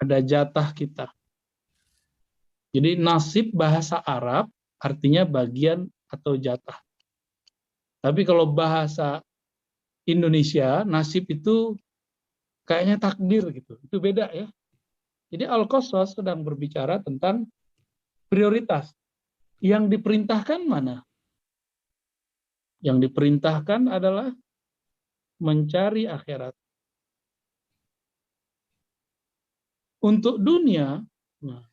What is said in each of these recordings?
ada jatah kita. Jadi nasib bahasa Arab artinya bagian atau jatah. Tapi kalau bahasa Indonesia, nasib itu kayaknya takdir gitu. Itu beda ya. Jadi Al-Qasas sedang berbicara tentang prioritas. Yang diperintahkan mana? Yang diperintahkan adalah mencari akhirat. Untuk dunia, nah,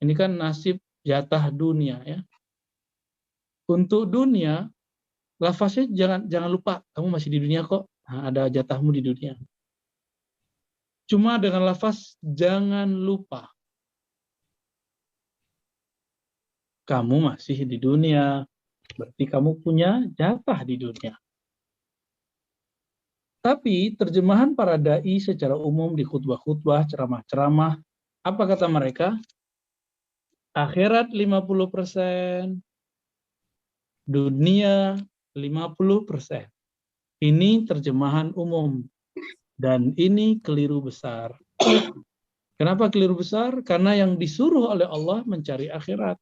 ini kan nasib jatah dunia ya. Untuk dunia, lafaznya jangan lupa, kamu masih di dunia kok. Nah, ada jatahmu di dunia. Cuma dengan lafaz jangan lupa, kamu masih di dunia, berarti kamu punya jatah di dunia. Tapi terjemahan para dai secara umum di khutbah-khutbah, ceramah-ceramah, apa kata mereka? Akhirat 50%, dunia 50%. Ini terjemahan umum. Dan ini keliru besar. Kenapa keliru besar? Karena yang disuruh oleh Allah mencari akhirat.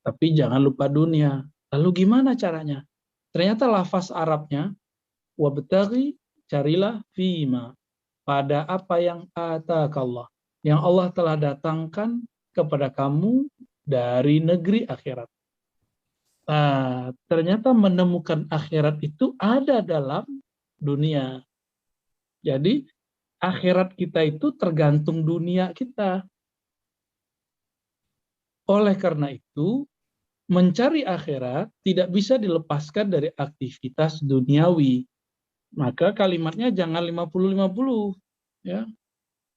Tapi jangan lupa dunia. Lalu gimana caranya? Ternyata lafaz Arabnya, wabtaghi, carilah fima, pada apa yang atakallah, yang Allah telah datangkan kepada kamu dari negeri akhirat. Nah, ternyata menemukan akhirat itu ada dalam dunia. Jadi akhirat kita itu tergantung dunia kita. Oleh karena itu, mencari akhirat tidak bisa dilepaskan dari aktivitas duniawi. Maka kalimatnya jangan 50-50. Ya.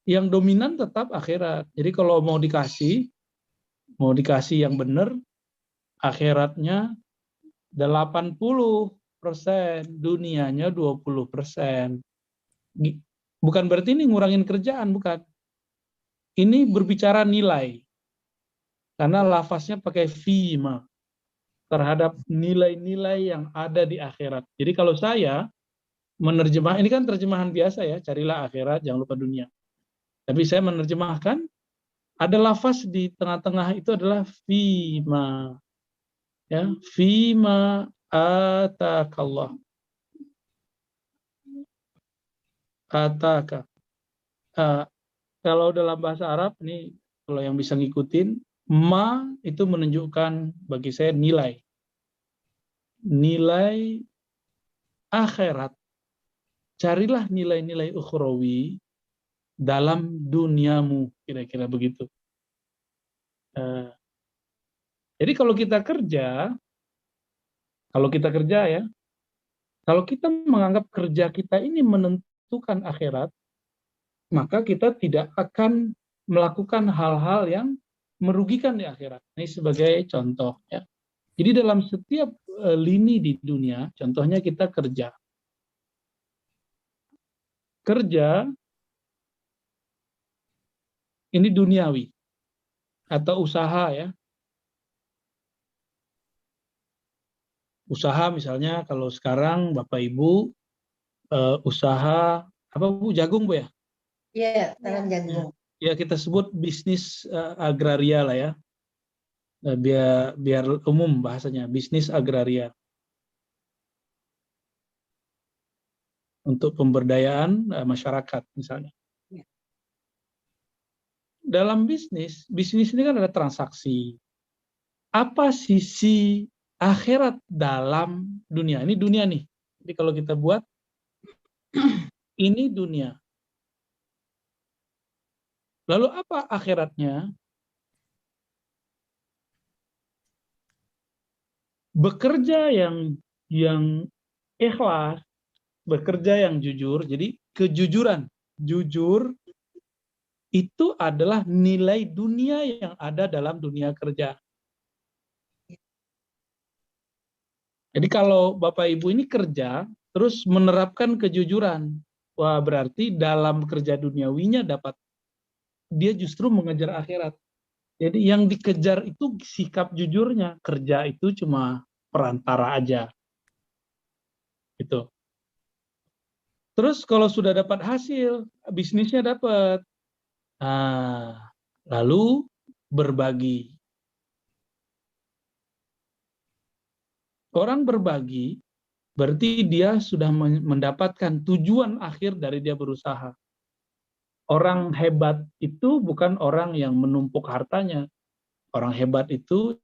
Yang dominan tetap akhirat. Jadi kalau mau dikasih yang benar, akhiratnya 80%, dunianya 20%. Bukan berarti ini ngurangin kerjaan, bukan. Ini berbicara nilai. Karena lafaznya pakai fima, terhadap nilai-nilai yang ada di akhirat. Jadi kalau saya menerjemah, ini kan terjemahan biasa ya, carilah akhirat, jangan lupa dunia. Tapi saya menerjemahkan, ada lafaz di tengah-tengah itu adalah fima. Ya, fima atakallah. Ataka. Kalau dalam bahasa Arab, ini kalau yang bisa ngikutin, ma itu menunjukkan bagi saya nilai. Nilai akhirat. Carilah nilai-nilai ukhrawi dalam duniamu, kira-kira begitu. Jadi kalau kita kerja ya, kalau kita menganggap kerja kita ini menentukan akhirat, maka kita tidak akan melakukan hal-hal yang merugikan di akhirat. Ini sebagai contoh ya. Jadi dalam setiap lini di dunia, contohnya kita kerja. Kerja ini duniawi atau usaha ya. Usaha misalnya kalau sekarang Bapak Ibu usaha apa Bu, jagung Bu ya? Iya, tanam jagung. Ya kita sebut bisnis agraria lah ya. Biar umum bahasanya, bisnis agraria. Untuk pemberdayaan masyarakat misalnya. Dalam bisnis ini kan ada transaksi. Apa sisi akhirat dalam dunia? Ini dunia nih. Jadi kalau kita buat, ini dunia. Lalu apa akhiratnya? Bekerja yang ikhlas, bekerja yang jujur. Jadi kejujuran, jujur itu adalah nilai dunia yang ada dalam dunia kerja. Jadi kalau Bapak Ibu ini kerja terus menerapkan kejujuran, wah berarti dalam kerja duniawinya dapat, dia justru mengejar akhirat. Jadi yang dikejar itu sikap jujurnya, kerja itu cuma perantara aja. Gitu. Terus kalau sudah dapat hasil, bisnisnya dapat. Lalu berbagi. Orang berbagi berarti dia sudah mendapatkan tujuan akhir dari dia berusaha. Orang hebat itu bukan orang yang menumpuk hartanya. Orang hebat itu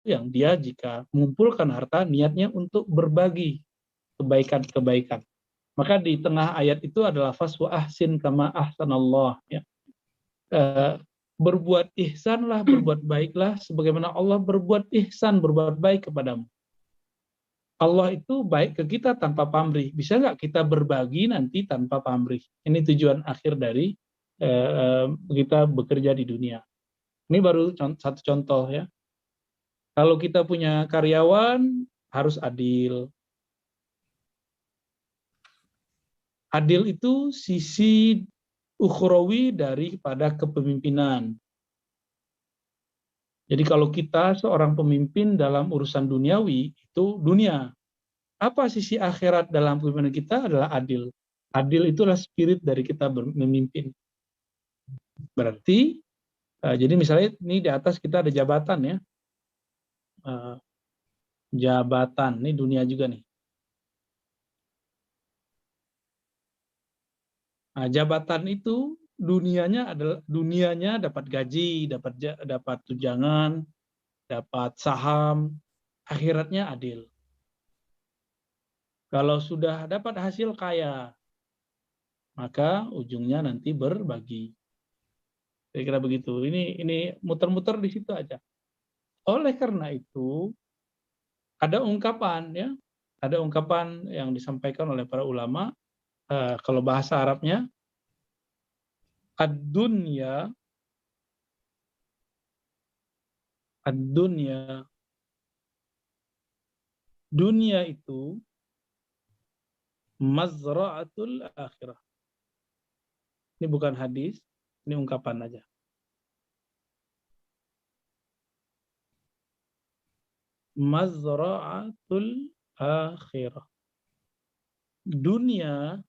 yang dia jika mengumpulkan harta niatnya untuk berbagi kebaikan-kebaikan. Maka di tengah ayat itu adalah faswa ahsin kama ahsanallah, ya. Berbuat ihsanlah, berbuat baiklah sebagaimana Allah berbuat ihsan, berbuat baik kepadamu. Allah itu baik ke kita tanpa pamrih. Bisa nggak kita berbagi nanti tanpa pamrih? Ini tujuan akhir dari kita bekerja di dunia. Ini baru satu contoh, ya. Kalau kita punya karyawan harus adil. Adil itu sisi ukhrawi daripada kepemimpinan. Jadi kalau kita seorang pemimpin dalam urusan duniawi, itu dunia. Apa sisi akhirat dalam kepemimpinan kita adalah adil. Adil itulah spirit dari kita memimpin. Berarti, jadi misalnya ini di atas kita ada jabatan, ya. Jabatan, ini dunia juga nih. Nah, jabatan itu dunianya dapat gaji, dapat tunjangan, dapat saham, akhiratnya adil. Kalau sudah dapat hasil kaya, maka ujungnya nanti berbagi. Kira-kira begitu. Ini muter-muter di situ aja. Oleh karena itu ada ungkapan, ya, ada ungkapan yang disampaikan oleh para ulama. Kalau bahasa Arabnya, ad-dunya dunia itu mazra'atul akhirah. Ini bukan hadis, ini ungkapan aja. Mazra'atul akhirah. Dunia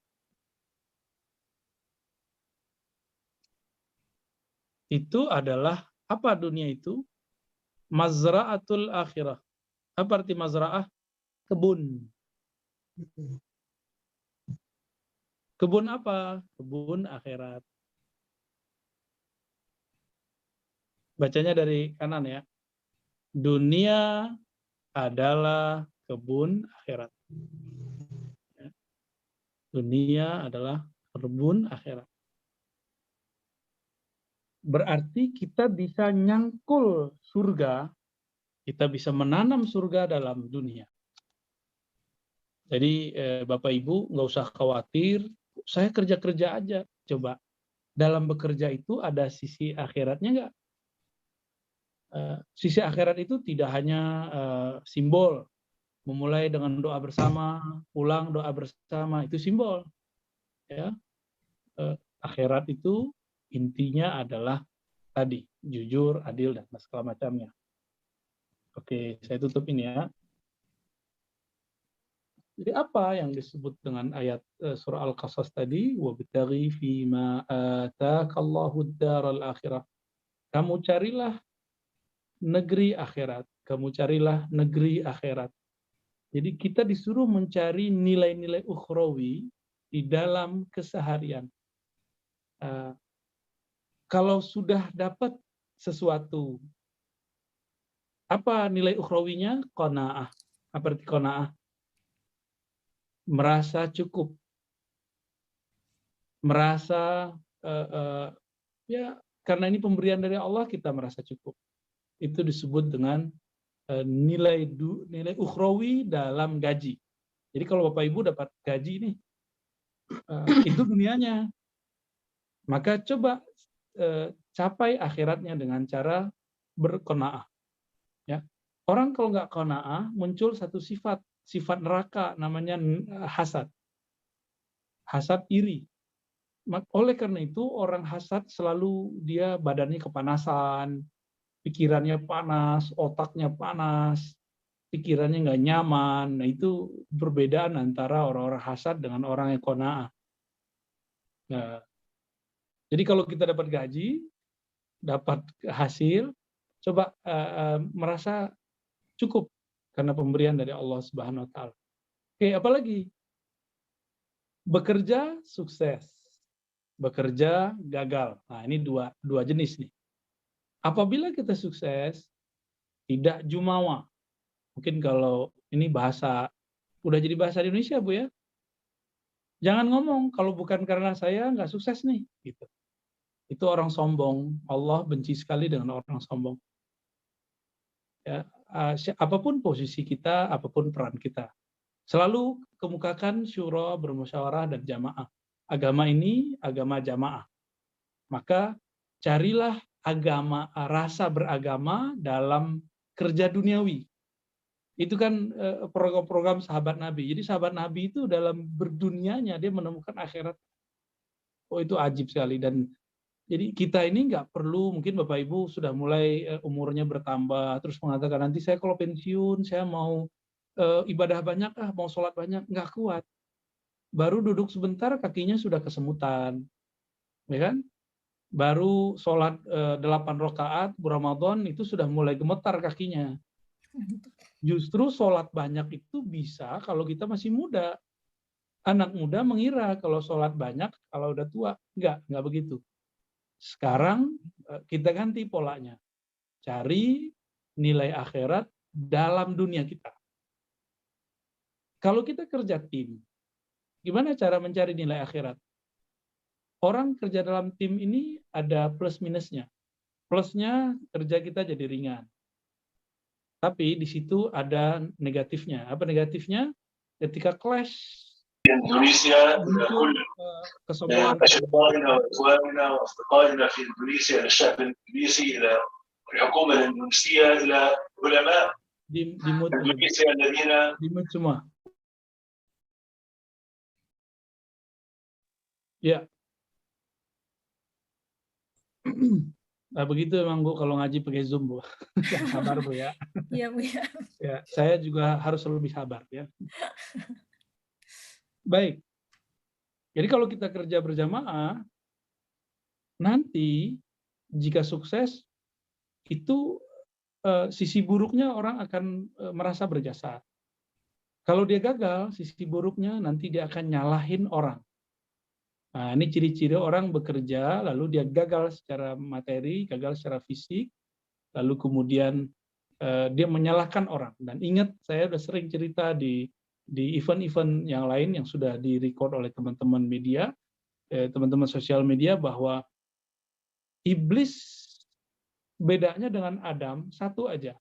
itu adalah apa? Dunia itu mazra'atul akhirah. Apa arti mazra'ah? Kebun. Kebun apa? Kebun akhirat. Bacanya dari kanan, ya. Dunia adalah kebun akhirat. Dunia adalah kebun akhirat. Berarti kita bisa nyangkul surga, kita bisa menanam surga dalam dunia. Jadi Bapak Ibu nggak usah khawatir, saya kerja-kerja aja. Coba, dalam bekerja itu ada sisi akhiratnya nggak? Sisi akhirat itu tidak hanya simbol, memulai dengan doa bersama, pulang doa bersama, itu simbol. Ya, akhirat itu intinya adalah tadi, jujur, adil, dan segala macamnya. Oke, saya tutup ini, ya. Jadi apa yang disebut dengan ayat surah Al-Qasas tadi? Wabtaghi fima ataakallahu ad-daral akhirah. Kamu carilah negeri akhirat. Kamu carilah negeri akhirat. Jadi kita disuruh mencari nilai-nilai ukhrawi di dalam keseharian. Kalau sudah dapat sesuatu, apa nilai ukhrawinya? Qanaah. Apa arti qanaah? Merasa cukup. Merasa, ya, karena ini pemberian dari Allah, kita merasa cukup. Itu disebut dengan nilai ukhrawi dalam gaji. Jadi kalau Bapak Ibu dapat gaji nih, itu dunianya. Maka coba capai akhiratnya dengan cara berqanaah. Ya. Orang kalau nggak qanaah, muncul satu sifat neraka, namanya hasad. Hasad iri. Oleh karena itu orang hasad selalu dia badannya kepanasan, pikirannya panas, otaknya panas, pikirannya nggak nyaman. Nah, itu perbedaan antara orang-orang hasad dengan orang yang qanaah. Nah, Jadi kalau kita dapat gaji, dapat hasil, coba merasa cukup karena pemberian dari Allah Subhanahu wa taala. Oke, apalagi? Bekerja sukses, bekerja gagal. Nah, ini dua jenis nih. Apabila kita sukses, tidak jumawa. Mungkin kalau ini bahasa, udah jadi bahasa di Indonesia, Bu ya. Jangan ngomong, kalau bukan karena saya nggak sukses nih. Gitu. Itu orang sombong. Allah benci sekali dengan orang sombong. Ya, apapun posisi kita, apapun peran kita, selalu kemukakan syura, bermusyawarah, dan jamaah. Agama ini agama jamaah. Maka carilah agama, rasa beragama dalam kerja duniawi. Itu kan program-program sahabat Nabi. Jadi sahabat Nabi itu dalam berdunianya dia menemukan akhirat. Oh, itu ajib sekali. Dan jadi kita ini nggak perlu, mungkin Bapak Ibu sudah mulai umurnya bertambah, terus mengatakan nanti saya kalau pensiun saya mau ibadah banyak, mau sholat banyak, nggak kuat. Baru duduk sebentar kakinya sudah kesemutan, ya kan? Baru sholat 8 rakaat Ramadan itu sudah mulai gemetar kakinya. Justru sholat banyak itu bisa kalau kita masih muda. Anak muda mengira kalau sholat banyak kalau udah tua. Enggak begitu. Sekarang kita ganti polanya. Cari nilai akhirat dalam dunia kita. Kalau kita kerja tim, gimana cara mencari nilai akhirat? Orang kerja dalam tim ini ada plus minusnya. Plusnya kerja kita jadi ringan. Tapi di situ ada negatifnya. Apa negatifnya? Ketika clash, Indonesia muncul kesombongan. أشقائنا وإخواننا وأصدقائنا في إندونيسيا، إلى الشعب الإندونيسي، إلى الحكومة الإندونيسية، إلى علماء إندونيسيا الذين dimut semua. Ya. Nah, begitu emang Bu kalau ngaji pakai Zoom, Bu. Sabar Bu ya. Iya Bu ya. Ya, saya juga harus lebih sabar ya. Baik. Jadi kalau kita kerja berjamaah, nanti jika sukses itu sisi buruknya orang akan merasa berjasa. Kalau dia gagal, sisi buruknya nanti dia akan nyalahin orang. Nah, ini ciri-ciri orang bekerja, lalu dia gagal secara materi, gagal secara fisik, lalu kemudian dia menyalahkan orang. Dan ingat, saya sudah sering cerita di event-event yang lain yang sudah direcord oleh teman-teman media, teman-teman sosial media, bahwa iblis bedanya dengan Adam satu aja.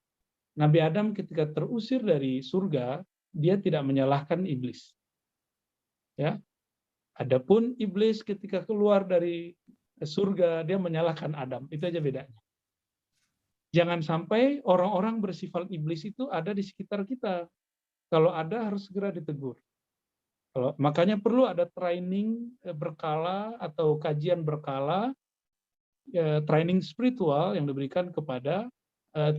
Nabi Adam ketika terusir dari surga, dia tidak menyalahkan iblis. Ya. Adapun iblis ketika keluar dari surga, dia menyalahkan Adam. Itu aja bedanya. Jangan sampai orang-orang bersifat iblis itu ada di sekitar kita. Kalau ada, harus segera ditegur. Makanya perlu ada training berkala atau kajian berkala, training spiritual yang diberikan kepada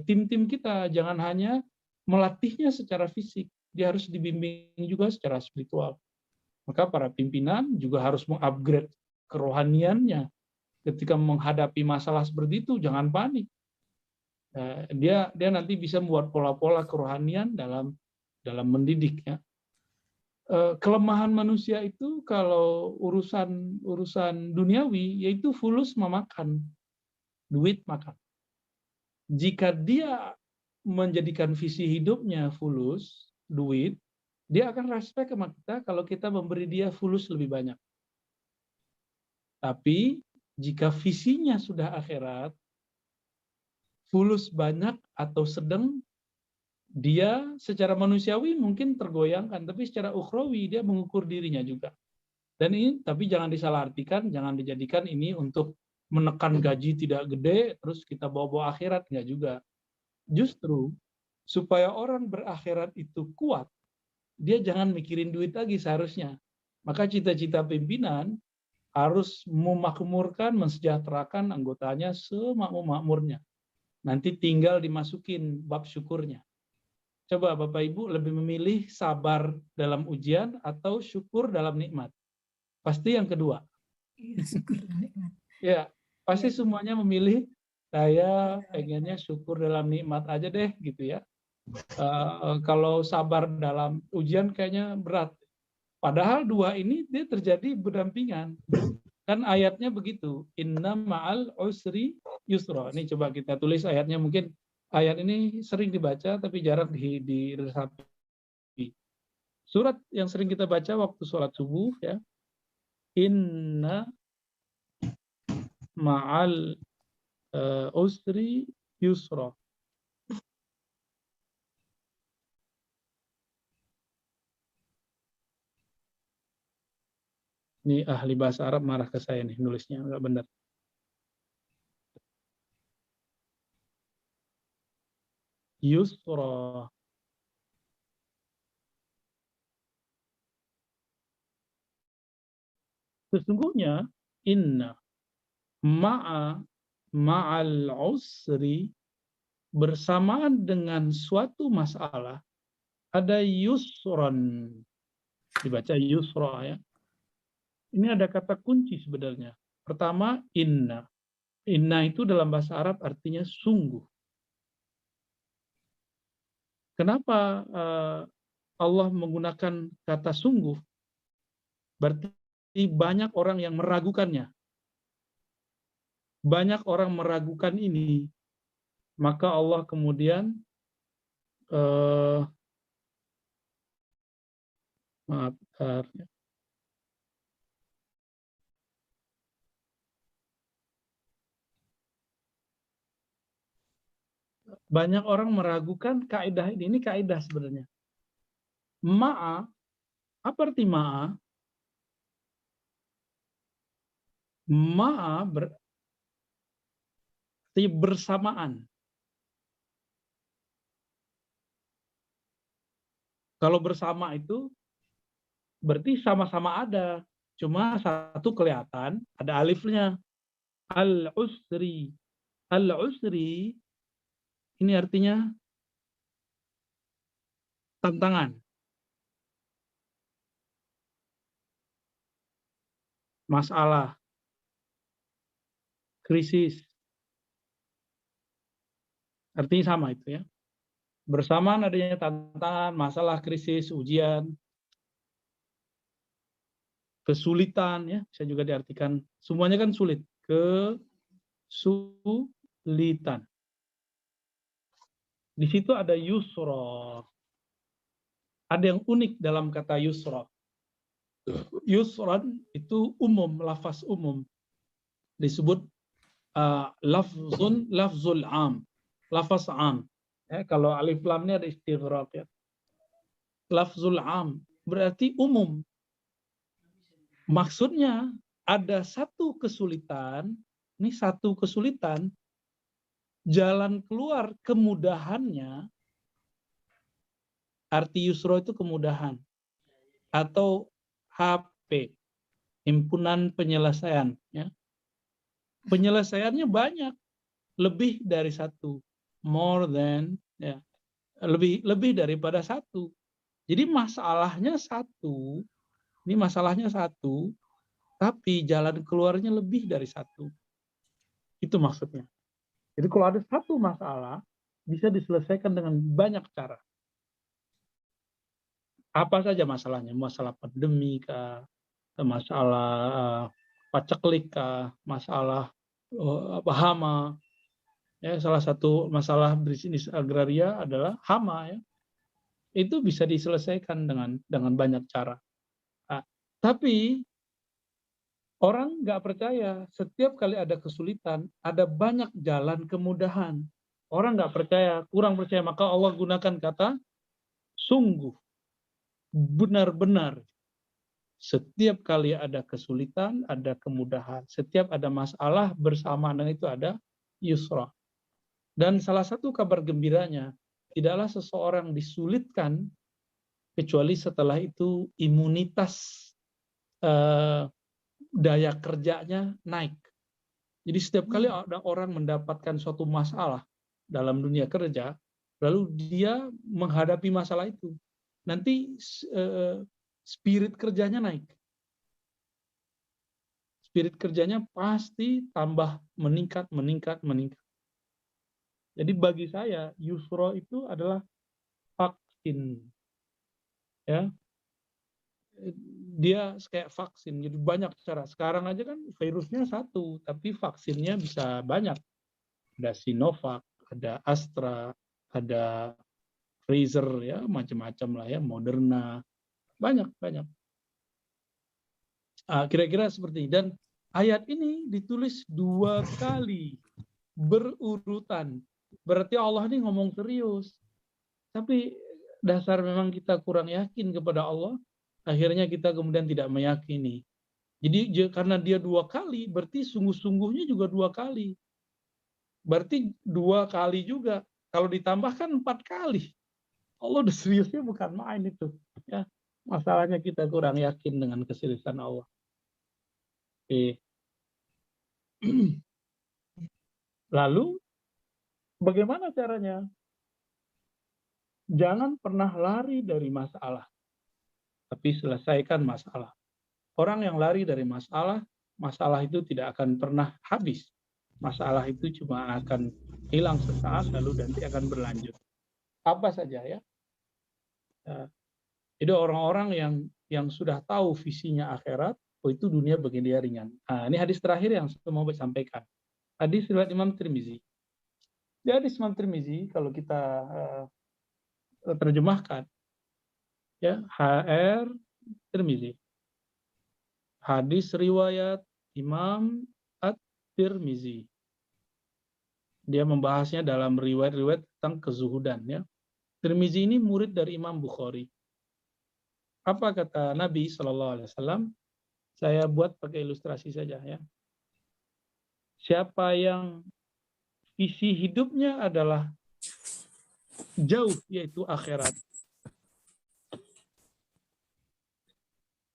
tim-tim kita. Jangan hanya melatihnya secara fisik, dia harus dibimbing juga secara spiritual. Maka para pimpinan juga harus mengupgrade kerohaniannya. Ketika menghadapi masalah seperti itu, jangan panik. Dia nanti bisa membuat pola-pola kerohanian dalam mendidik. Ya. Kelemahan manusia itu kalau urusan duniawi, yaitu fulus memakan, duit makan. Jika dia menjadikan visi hidupnya fulus, duit, dia akan respect sama kita kalau kita memberi dia fulus lebih banyak. Tapi jika visinya sudah akhirat, fulus banyak atau sedang, dia secara manusiawi mungkin tergoyangkan, tapi secara ukhrawi dia mengukur dirinya juga. Dan ini, tapi jangan disalahartikan, jangan dijadikan ini untuk menekan gaji tidak gede, terus kita bawa-bawa akhirat, enggak juga. Justru, supaya orang berakhirat itu kuat, dia jangan mikirin duit lagi seharusnya. Maka cita-cita pimpinan harus memakmurkan, mensejahterakan anggotanya semakmur-makmurnya. Nanti tinggal dimasukin bab syukurnya. Coba Bapak Ibu lebih memilih sabar dalam ujian atau syukur dalam nikmat? Pasti yang kedua. Syukur dan nikmat. Ya, pasti semuanya memilih saya pengennya syukur dalam nikmat aja deh gitu ya. Kalau sabar dalam ujian kayaknya berat. Padahal dua ini dia terjadi berdampingan. Kan ayatnya begitu. Inna ma'al usri yusra. Ini coba kita tulis ayatnya, mungkin ayat ini sering dibaca tapi jarang diresapi. Surat yang sering kita baca waktu sholat subuh ya. Inna ma'al usri yusra. Ini ahli bahasa Arab marah ke saya nih, nulisnya nggak benar. Yusra. Sesungguhnya inna ma'al usri, bersamaan dengan suatu masalah ada yusron. Dibaca yusra ya. Ini ada kata kunci sebenarnya. Pertama, inna. Inna itu dalam bahasa Arab artinya sungguh. Kenapa Allah menggunakan kata sungguh? Berarti banyak orang yang meragukannya. Banyak orang meragukan ini. Maka Allah kemudian maaf, banyak orang meragukan kaidah ini. Ini kaidah sebenarnya. Ma'a, apa arti ma'a? Ma'a berarti bersamaan. Kalau bersama itu berarti sama-sama ada. Cuma satu kelihatan, ada alifnya. Al-usri. Al-usri ini artinya tantangan. Masalah. Krisis. Artinya sama itu ya. Bersamaan adanya tantangan, masalah, krisis, ujian, kesulitan ya, bisa juga diartikan semuanya kan sulit. Kesulitan. Di situ ada yusra. Ada yang unik dalam kata yusra. Yusran itu umum, lafaz umum. Disebut lafzul am. Lafaz am. Kalau alif lamnya ada istighraq ya. Lafzul am berarti umum. Maksudnya ada satu kesulitan, ini satu kesulitan, jalan keluar kemudahannya, arti yusra itu kemudahan, atau HP, himpunan penyelesaian. Ya. Penyelesaiannya banyak, lebih dari satu, more than, ya, lebih daripada satu. Jadi masalahnya satu, ini masalahnya satu, tapi jalan keluarnya lebih dari satu. Itu maksudnya. Jadi kalau ada satu masalah, bisa diselesaikan dengan banyak cara. Apa saja masalahnya? Masalah pandemi kah? Masalah paceklik kah? Masalah hama. Ya, salah satu masalah bisnis agraria adalah hama ya. Itu bisa diselesaikan dengan banyak cara. Nah, tapi orang nggak percaya, setiap kali ada kesulitan, ada banyak jalan kemudahan. Orang nggak percaya, kurang percaya, maka Allah gunakan kata sungguh, benar-benar. Setiap kali ada kesulitan, ada kemudahan. Setiap ada masalah, bersamaan dengan itu ada yusra. Dan salah satu kabar gembiranya, tidaklah seseorang disulitkan, kecuali setelah itu imunitas daya kerjanya naik. Jadi setiap kali ada orang mendapatkan suatu masalah dalam dunia kerja, lalu dia menghadapi masalah itu, nanti spirit kerjanya naik. spirit kerjanya pasti tambah meningkat. Jadi bagi saya Yusra itu adalah vaksin, ya. Dia kayak vaksin, jadi banyak cara. Sekarang aja kan virusnya satu, tapi vaksinnya bisa banyak. Ada Sinovac, ada Astra, ada Pfizer, ya macam-macam lah ya, Moderna, banyak. Kira-kira seperti ini. Dan ayat ini ditulis 2 kali berurutan. Berarti Allah ini ngomong serius. Tapi dasar memang kita kurang yakin kepada Allah, akhirnya kita kemudian tidak meyakini. Jadi karena dia 2 kali, berarti sungguh-sungguhnya juga 2 kali. Berarti 2 kali juga. Kalau ditambahkan 4 kali. Allah udah seriusnya bukan main itu. Ya, masalahnya kita kurang yakin dengan keseriusan Allah. Oke. Lalu bagaimana caranya? Jangan pernah lari dari masalah, tapi selesaikan masalah. Orang yang lari dari masalah, masalah itu tidak akan pernah habis. Masalah itu cuma akan hilang sesaat, lalu nanti akan berlanjut. Apa saja ya. Jadi orang-orang yang sudah tahu visinya akhirat, itu dunia bagi dia ringan. Ini hadis terakhir yang saya mau sampaikan. Hadis riwayat Imam Tirmizi. Di hadis Imam Tirmizi, kalau kita terjemahkan, ya, HR Tirmizi. Hadis riwayat Imam At-Tirmizi. Dia membahasnya dalam riwayat-riwayat tentang kezuhudan, ya. Tirmizi ini murid dari Imam Bukhari. Apa kata Nabi SAW? Saya buat pakai ilustrasi saja, ya. Siapa yang visi hidupnya adalah jauh, yaitu akhirat.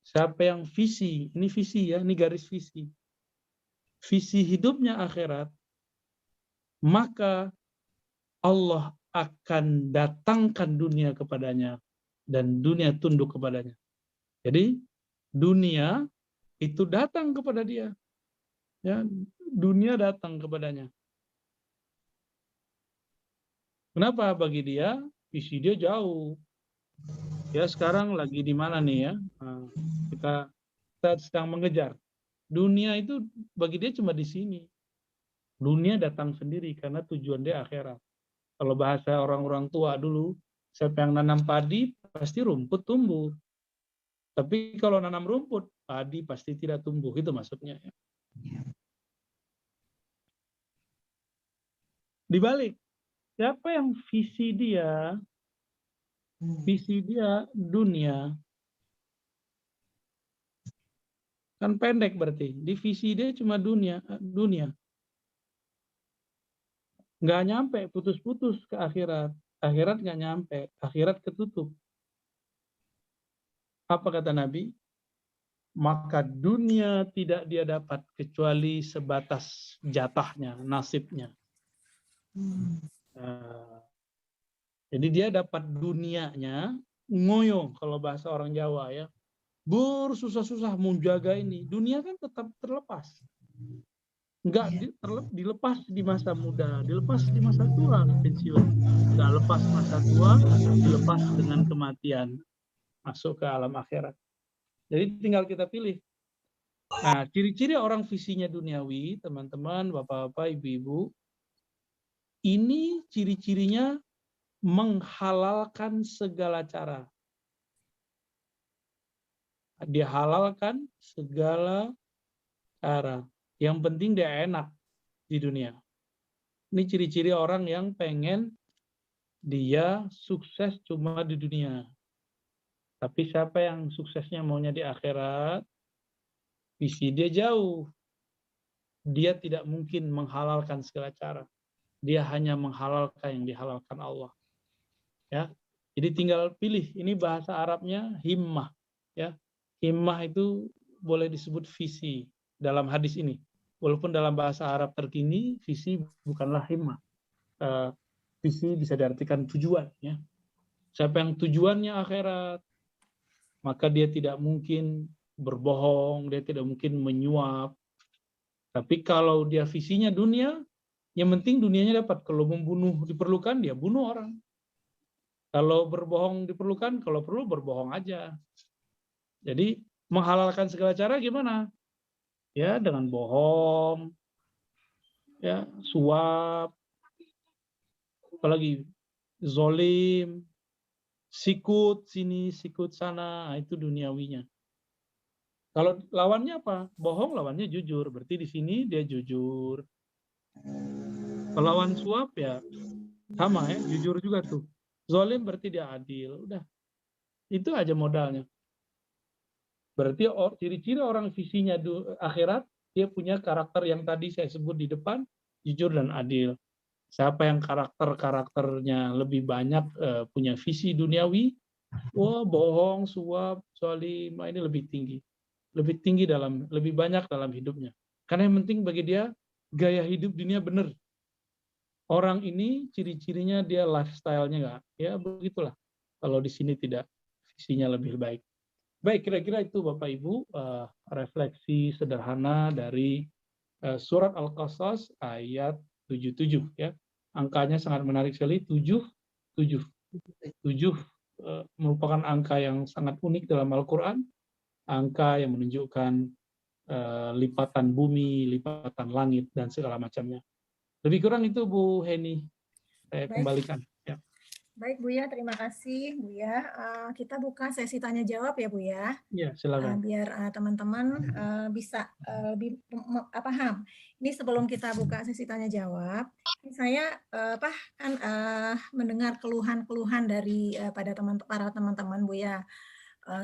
Siapa yang visi, ini visi ya, ini garis visi. Visi hidupnya akhirat, maka Allah akan datangkan dunia kepadanya dan dunia tunduk kepadanya. Jadi dunia itu datang kepada dia. Ya, dunia datang kepadanya. Kenapa? Bagi dia visi dia jauh. Ya sekarang lagi di mana nih ya? Kita sedang mengejar. Dunia itu bagi dia cuma di sini. Dunia datang sendiri karena tujuan dia akhirat. Kalau bahasa orang-orang tua dulu, siapa yang nanam padi pasti rumput tumbuh. Tapi kalau nanam rumput, padi pasti tidak tumbuh. Itu maksudnya. Dibalik, siapa yang visi dia dunia, kan pendek berarti. Di visi dia cuma dunia. Nggak nyampe, putus-putus ke akhirat. Akhirat nggak nyampe, akhirat ketutup. Apa kata Nabi? Maka dunia tidak dia dapat kecuali sebatas jatahnya, nasibnya. Jadi dia dapat dunianya, ngoyo kalau bahasa orang Jawa ya. Bersusah-susah menjaga ini. Dunia kan tetap terlepas. Enggak dilepas di masa muda, dilepas di masa tua pensiun. Enggak lepas masa tua, dilepas dengan kematian. Masuk ke alam akhirat. Jadi tinggal kita pilih. Nah, ciri-ciri orang visinya duniawi, teman-teman, bapak-bapak, ibu-ibu, ini ciri-cirinya menghalalkan segala cara. Dia halalkan segala cara. Yang penting dia enak di dunia. Ini ciri-ciri orang yang pengen dia sukses cuma di dunia. Tapi siapa yang suksesnya maunya di akhirat, visi dia jauh. Dia tidak mungkin menghalalkan segala cara. Dia hanya menghalalkan yang dihalalkan Allah. Ya. Jadi tinggal pilih. Ini bahasa Arabnya himmah. Ya. Himmah itu boleh disebut visi dalam hadis ini. Walaupun dalam bahasa Arab terkini, visi bukanlah himmah. Visi bisa diartikan tujuan. Ya. Siapa yang tujuannya akhirat, maka dia tidak mungkin berbohong, dia tidak mungkin menyuap, Tapi kalau dia visinya dunia, yang penting dunianya dapat. Kalau membunuh diperlukan, dia bunuh orang. Kalau berbohong diperlukan, kalau perlu berbohong aja. Jadi menghalalkan segala cara gimana? Ya dengan bohong, ya suap, apalagi zolim, sikut sini, sikut sana, itu duniawinya. Kalau lawannya apa? Bohong lawannya jujur. Berarti di sini dia jujur. Kalau lawan suap ya sama ya, jujur juga tuh. Zolim berarti dia adil. Udah. Itu aja modalnya. Berarti ciri-ciri orang visinya akhirat, dia punya karakter yang tadi saya sebut di depan, jujur dan adil. Siapa yang karakternya lebih banyak punya visi duniawi, wah bohong, suap, zolim, ini lebih tinggi. Lebih banyak dalam hidupnya. Karena yang penting bagi dia, gaya hidup dunia benar. Orang ini ciri-cirinya dia lifestyle-nya nggak, ya begitulah. Kalau di sini tidak, visinya lebih baik. Baik, kira-kira itu Bapak Ibu refleksi sederhana dari surat Al-Qasas ayat 77 ya. Angkanya sangat menarik sekali, 77. 7 merupakan angka yang sangat unik dalam Al-Qur'an, angka yang menunjukkan lipatan bumi, lipatan langit dan segala macamnya. Lebih kurang itu Bu Heni, saya kembalikan. Ya. Baik Bu ya, terima kasih Bu ya. Kita buka sesi tanya jawab ya Bu ya. Ya, silakan. Biar teman-teman bisa lebih paham. Ini sebelum kita buka sesi tanya jawab, saya mendengar keluhan-keluhan dari para teman-teman Bu ya.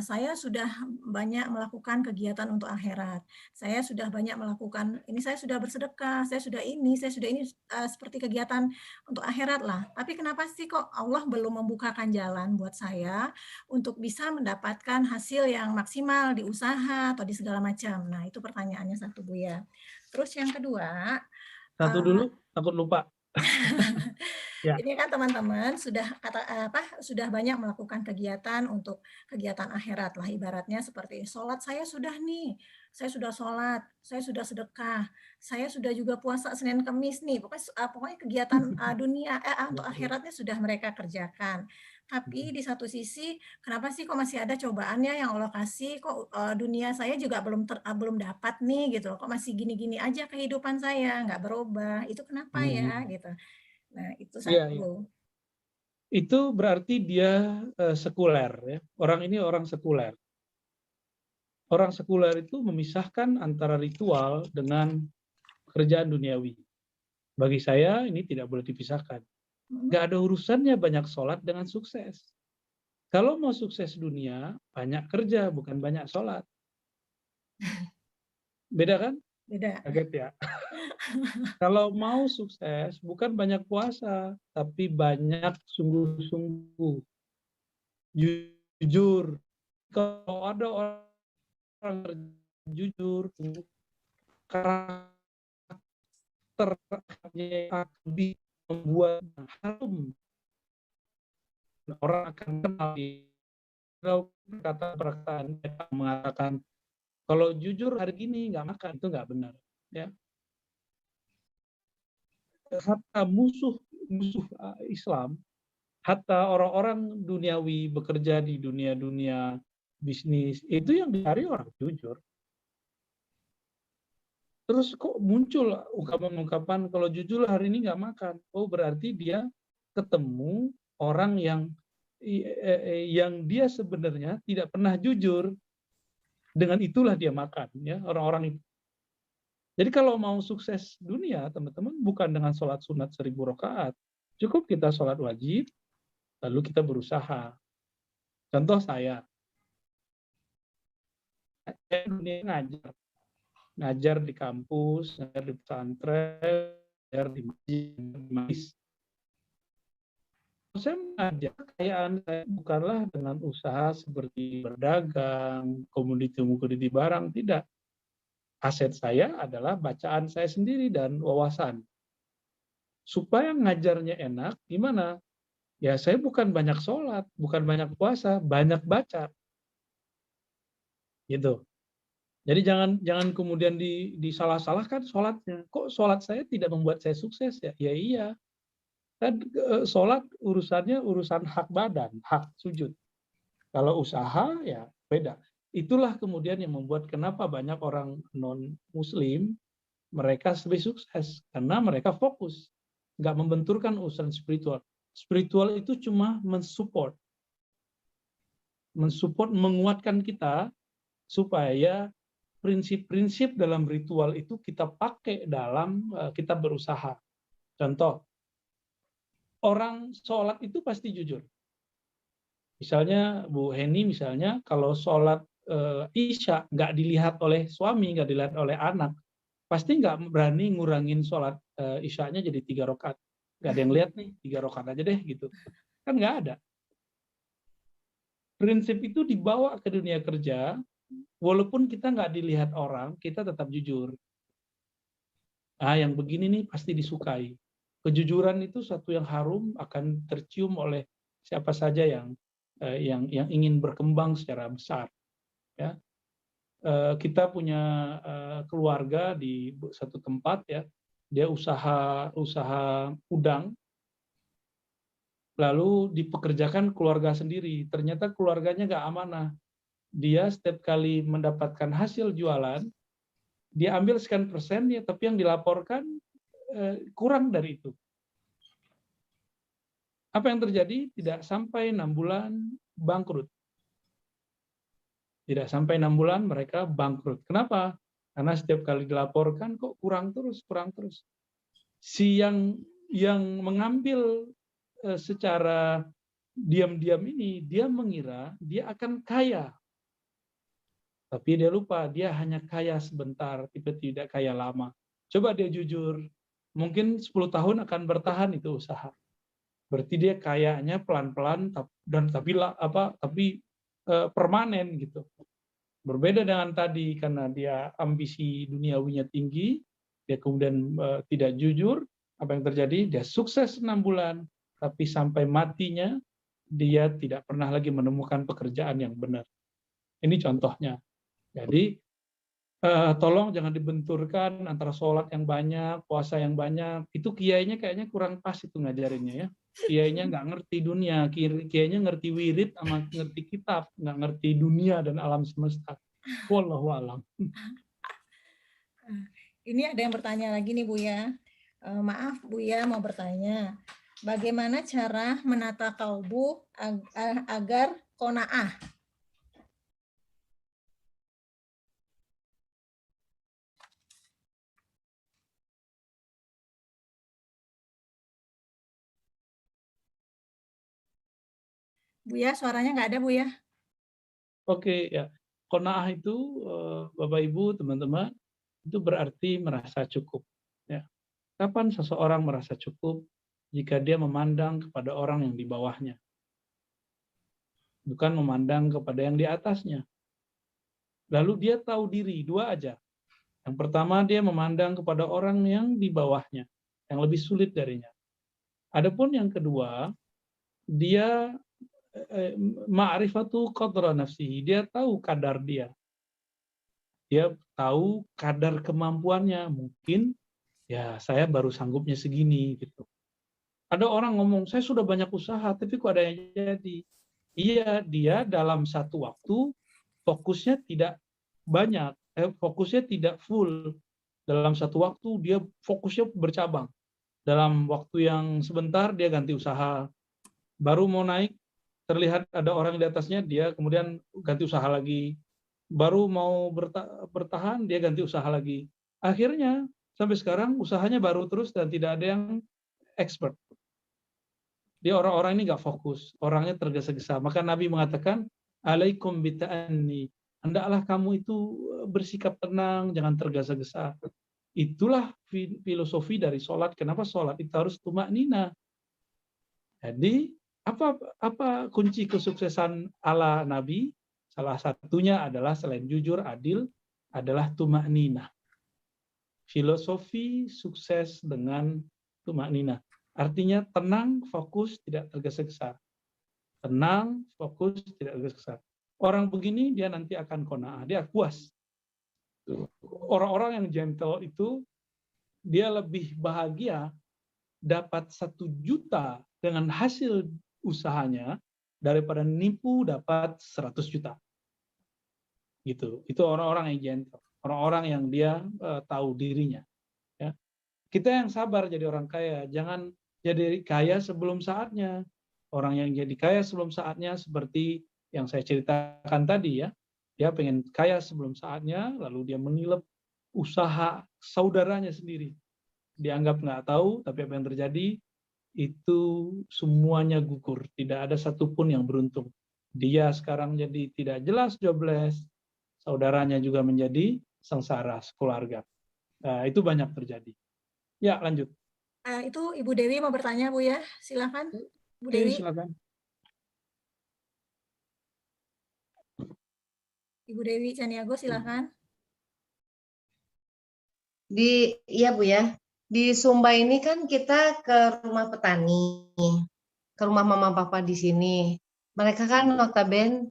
Saya sudah banyak melakukan kegiatan untuk akhirat. Saya sudah banyak melakukan, ini saya sudah bersedekah, saya sudah ini seperti kegiatan untuk akhirat lah. Tapi kenapa sih kok Allah belum membukakan jalan buat saya untuk bisa mendapatkan hasil yang maksimal di usaha atau di segala macam. Nah, itu pertanyaannya satu Bu ya. Terus yang kedua, satu dulu, takut lupa. Ya. Ini kan teman-teman sudah banyak melakukan kegiatan untuk kegiatan akhirat lah, ibaratnya seperti sholat saya sudah nih, saya sudah sholat, saya sudah sedekah, saya sudah juga puasa Senin Kamis nih, pokoknya kegiatan dunia untuk akhiratnya sudah mereka kerjakan. Tapi di satu sisi, kenapa sih kok masih ada cobaannya yang Allah kasih, kok dunia saya juga belum dapat nih gitu, kok masih gini-gini aja kehidupan saya, nggak berubah, itu kenapa ya gitu. Nah, itu satu. Ya. Itu berarti dia sekuler ya. Orang ini orang sekuler. Orang sekuler itu memisahkan antara ritual dengan pekerjaan duniawi. Bagi saya ini tidak boleh dipisahkan. Nggak ada urusannya banyak sholat dengan sukses. Kalau mau sukses dunia, banyak kerja, bukan banyak sholat. Beda kan? Beda. Kaget ya. Kalau mau sukses, bukan banyak puasa, tapi banyak sungguh-sungguh. Jujur. Kalau ada orang jujur, karakternya lebih membuat harum. Orang akan kenal. Kalau perkataan mengatakan, kalau jujur hari gini nggak makan, itu nggak benar. Ya. Hatta musuh Islam, hatta orang-orang duniawi bekerja di dunia bisnis, itu yang dicari orang jujur. Terus kok muncul ungkapan-ungkapan kalau jujur hari ini nggak makan? Oh berarti dia ketemu orang yang dia sebenarnya tidak pernah jujur. Dengan itulah dia makan, ya orang-orang itu. Jadi kalau mau sukses dunia, teman-teman, bukan dengan sholat sunat 1000 rakaat. Cukup kita sholat wajib, lalu kita berusaha. Contoh saya ngajar di kampus, ngajar di pesantren, ngajar di masjid. Saya mengajar, kekayaan saya bukanlah dengan usaha seperti berdagang, komoditi barang, tidak. Aset saya adalah bacaan saya sendiri dan wawasan. Supaya ngajarnya enak, gimana? Ya saya bukan banyak sholat, bukan banyak puasa, banyak baca. Gitu. Jadi jangan kemudian disalah-salahkan sholatnya. Kok sholat saya tidak membuat saya sukses ya? Ya iya. Kan sholat urusannya urusan hak badan, hak sujud. Kalau usaha ya beda. Itulah kemudian yang membuat kenapa banyak orang non-muslim mereka lebih sukses. Karena mereka fokus. Nggak membenturkan urusan spiritual. Spiritual itu cuma mensupport, menguatkan kita supaya prinsip-prinsip dalam ritual itu kita pakai dalam kita berusaha. Contoh, orang sholat itu pasti jujur. Misalnya Bu Heni, misalnya kalau sholat Isya nggak dilihat oleh suami, nggak dilihat oleh anak, pasti nggak berani ngurangin sholat Isyanya jadi 3 rakaat. Nggak ada yang lihat nih, 3 rakaat aja deh gitu. Kan nggak ada. Prinsip itu dibawa ke dunia kerja. Walaupun kita nggak dilihat orang, kita tetap jujur. Nah, yang begini nih pasti disukai. Kejujuran itu satu yang harum, akan tercium oleh siapa saja yang ingin berkembang secara besar. Ya, kita punya keluarga di satu tempat ya, dia usaha udang, lalu dipekerjakan keluarga sendiri. Ternyata keluarganya nggak amanah. Dia setiap kali mendapatkan hasil jualan, dia ambil sekian persen, ya, tapi yang dilaporkan kurang dari itu. Apa yang terjadi? Tidak sampai 6 bulan bangkrut. Tidak sampai 6 bulan mereka bangkrut. Kenapa? Karena setiap kali dilaporkan kok kurang terus. Si yang mengambil secara diam-diam ini, dia mengira dia akan kaya. Tapi dia lupa, dia hanya kaya sebentar, tidak kaya lama. Coba dia jujur, mungkin 10 tahun akan bertahan itu usaha. Berarti dia kayanya pelan-pelan dan tapi permanen gitu. Berbeda dengan tadi, karena dia ambisi duniawinya tinggi, dia kemudian tidak jujur. Apa yang terjadi? Dia sukses 6 bulan, tapi sampai matinya dia tidak pernah lagi menemukan pekerjaan yang benar. Ini contohnya. Jadi tolong jangan dibenturkan antara sholat yang banyak, puasa yang banyak. Itu kiainya kayaknya kurang pas itu ngajarinnya ya. Kiainya nggak ngerti dunia, kiainya ngerti wirid sama ngerti kitab, nggak ngerti dunia dan alam semesta. Wallahu a'lam. Ini ada yang bertanya lagi nih Buya. Maaf Buya mau bertanya. Bagaimana cara menata kalbu agar qanaah? Buya, suaranya nggak ada, Buya. Oke, ya. Qanaah itu, Bapak Ibu, teman-teman, itu berarti merasa cukup. Ya. Kapan seseorang merasa cukup? Jika dia memandang kepada orang yang di bawahnya. Bukan memandang kepada yang di atasnya. Lalu dia tahu diri, 2 aja. Yang pertama, dia memandang kepada orang yang di bawahnya, yang lebih sulit darinya. Adapun yang kedua, dia ma'rifatu qadra nafsihi, dia tahu kadar dia. Dia tahu kadar kemampuannya. Mungkin ya saya baru sanggupnya segini gitu. Ada orang ngomong, saya sudah banyak usaha, tapi kok ada yang jadi? Iya, dia dalam satu waktu fokusnya tidak banyak, fokusnya tidak full. Dalam satu waktu dia fokusnya bercabang. Dalam waktu yang sebentar dia ganti usaha. Baru mau naik, terlihat ada orang di atasnya, dia kemudian ganti usaha lagi. Baru mau bertahan, dia ganti usaha lagi. Akhirnya sampai sekarang usahanya baru terus dan tidak ada yang expert. Dia orang-orang ini nggak fokus, orangnya tergesa-gesa. Maka Nabi mengatakan, alaikum bita'anni. Hendaklah kamu itu bersikap tenang, jangan tergesa-gesa. Itulah filosofi dari sholat. Kenapa sholat itu harus tumaknina? Jadi apa kunci kesuksesan ala Nabi? Salah satunya adalah selain jujur, adil, adalah tumaknina. Filosofi sukses dengan tumaknina. Artinya tenang, fokus, tidak tergesa-gesa. Tenang, fokus, tidak tergesa-gesa. Orang begini dia nanti akan qanaah, dia puas. Orang-orang yang gentle itu dia lebih bahagia dapat 1 juta dengan hasil usahanya daripada nipu dapat 100 juta. Gitu. Itu orang-orang yang gentle, orang-orang yang dia tahu dirinya. Ya. Kita yang sabar jadi orang kaya, jangan jadi kaya sebelum saatnya. Orang yang jadi kaya sebelum saatnya seperti yang saya ceritakan tadi ya. Dia pengen kaya sebelum saatnya, lalu dia mengilap usaha saudaranya sendiri. Dianggap nggak tahu, tapi apa yang terjadi itu semuanya gugur. Tidak ada satupun yang beruntung. Dia sekarang jadi tidak jelas jobless, saudaranya juga menjadi sengsara sekeluarga. Itu banyak terjadi. Ya, lanjut. Itu Ibu Dewi mau bertanya, Bu ya. Silakan, Bu Dewi. Silakan. Ibu Dewi Caniago, silakan. Iya Bu ya, di Sumba ini kan kita ke rumah petani, ke rumah mama papa di sini. Mereka kan notabene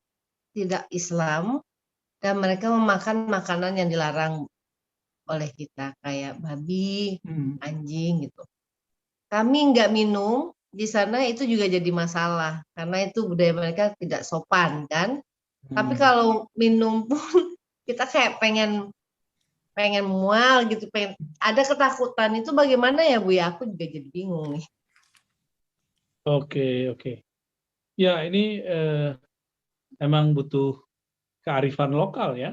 tidak Islam dan mereka memakan makanan yang dilarang oleh kita kayak babi, anjing gitu. Kami nggak minum di sana itu juga jadi masalah karena itu budaya mereka tidak sopan kan. Tapi kalau minum pun kita kayak pengen mual gitu, ada ketakutan itu bagaimana ya Bu ya? Aku juga jadi bingung nih. Oke. Ya, ini emang butuh kearifan lokal ya.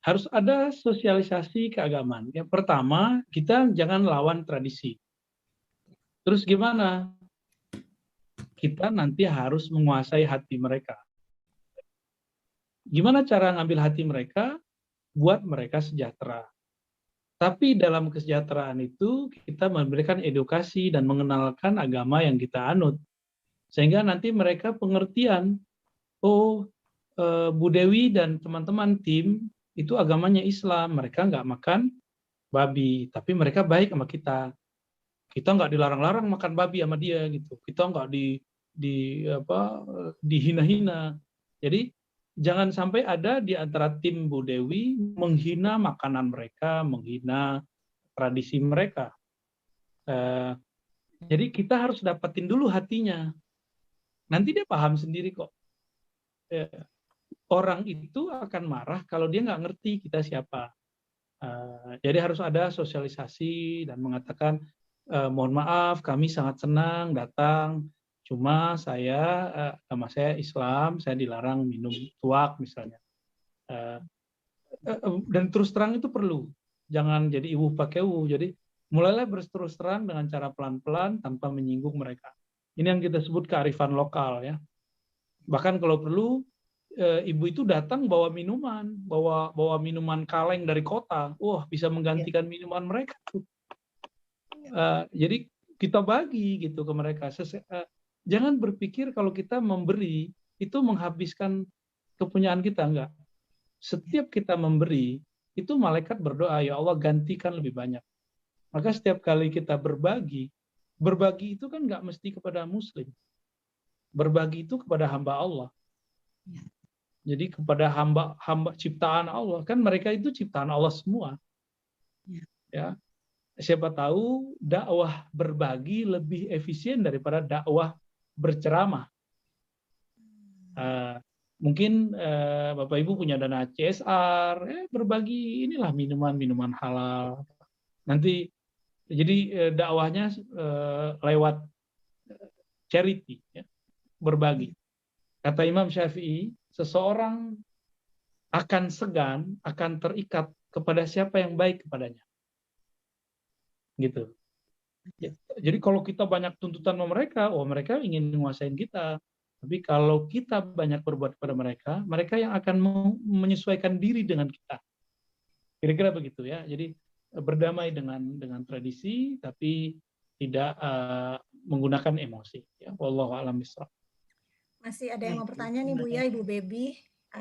Harus ada sosialisasi keagamaan. Yang pertama, kita jangan lawan tradisi. Terus gimana? Kita nanti harus menguasai hati mereka. Gimana cara ngambil hati mereka? Buat mereka sejahtera. Tapi dalam kesejahteraan itu kita memberikan edukasi dan mengenalkan agama yang kita anut. Sehingga nanti mereka pengertian, Bu Dewi dan teman-teman tim itu agamanya Islam, mereka nggak makan babi, tapi mereka baik sama kita. Kita nggak dilarang-larang makan babi sama dia gitu. Kita nggak dihina-hina. Jadi jangan sampai ada di antara tim Bu Dewi menghina makanan mereka, menghina tradisi mereka. Jadi kita harus dapetin dulu hatinya. Nanti dia paham sendiri kok. Orang itu akan marah kalau dia nggak ngerti kita siapa. Jadi harus ada sosialisasi dan mengatakan, mohon maaf, kami sangat senang datang. Cuma agama saya Islam, saya dilarang minum tuak misalnya. Dan terus terang itu perlu. Jangan jadi ibu pakai ibu. Jadi mulailah berterus terang dengan cara pelan-pelan tanpa menyinggung mereka. Ini yang kita sebut kearifan lokal ya. Bahkan kalau perlu ibu itu datang bawa minuman kaleng dari kota. Wah, bisa menggantikan minuman mereka. Jadi kita bagi gitu ke mereka. Jangan berpikir kalau kita memberi itu menghabiskan kepunyaan kita, enggak. Setiap kita memberi itu malaikat berdoa, ya Allah gantikan lebih banyak. Maka setiap kali kita berbagi itu kan enggak mesti kepada muslim. Berbagi itu kepada hamba Allah. Jadi kepada hamba ciptaan Allah, kan mereka itu ciptaan Allah semua. Ya. Siapa tahu dakwah berbagi lebih efisien daripada dakwah berceramah. Mungkin Bapak Ibu punya dana CSR, berbagi inilah minuman halal. Nanti jadi dakwahnya lewat charity, ya, berbagi. Kata Imam Syafi'i, seseorang akan segan, akan terikat kepada siapa yang baik kepadanya. Gitu. Jadi kalau kita banyak tuntutan sama mereka, mereka ingin menguasain kita. Tapi kalau kita banyak berbuat kepada mereka, mereka yang akan menyesuaikan diri dengan kita. Kira-kira begitu ya. Jadi berdamai dengan tradisi, tapi tidak menggunakan emosi. Ya, wallahu a'lam bishawab. Masih ada yang mau bertanya nih Bu ya, Ibu Baby.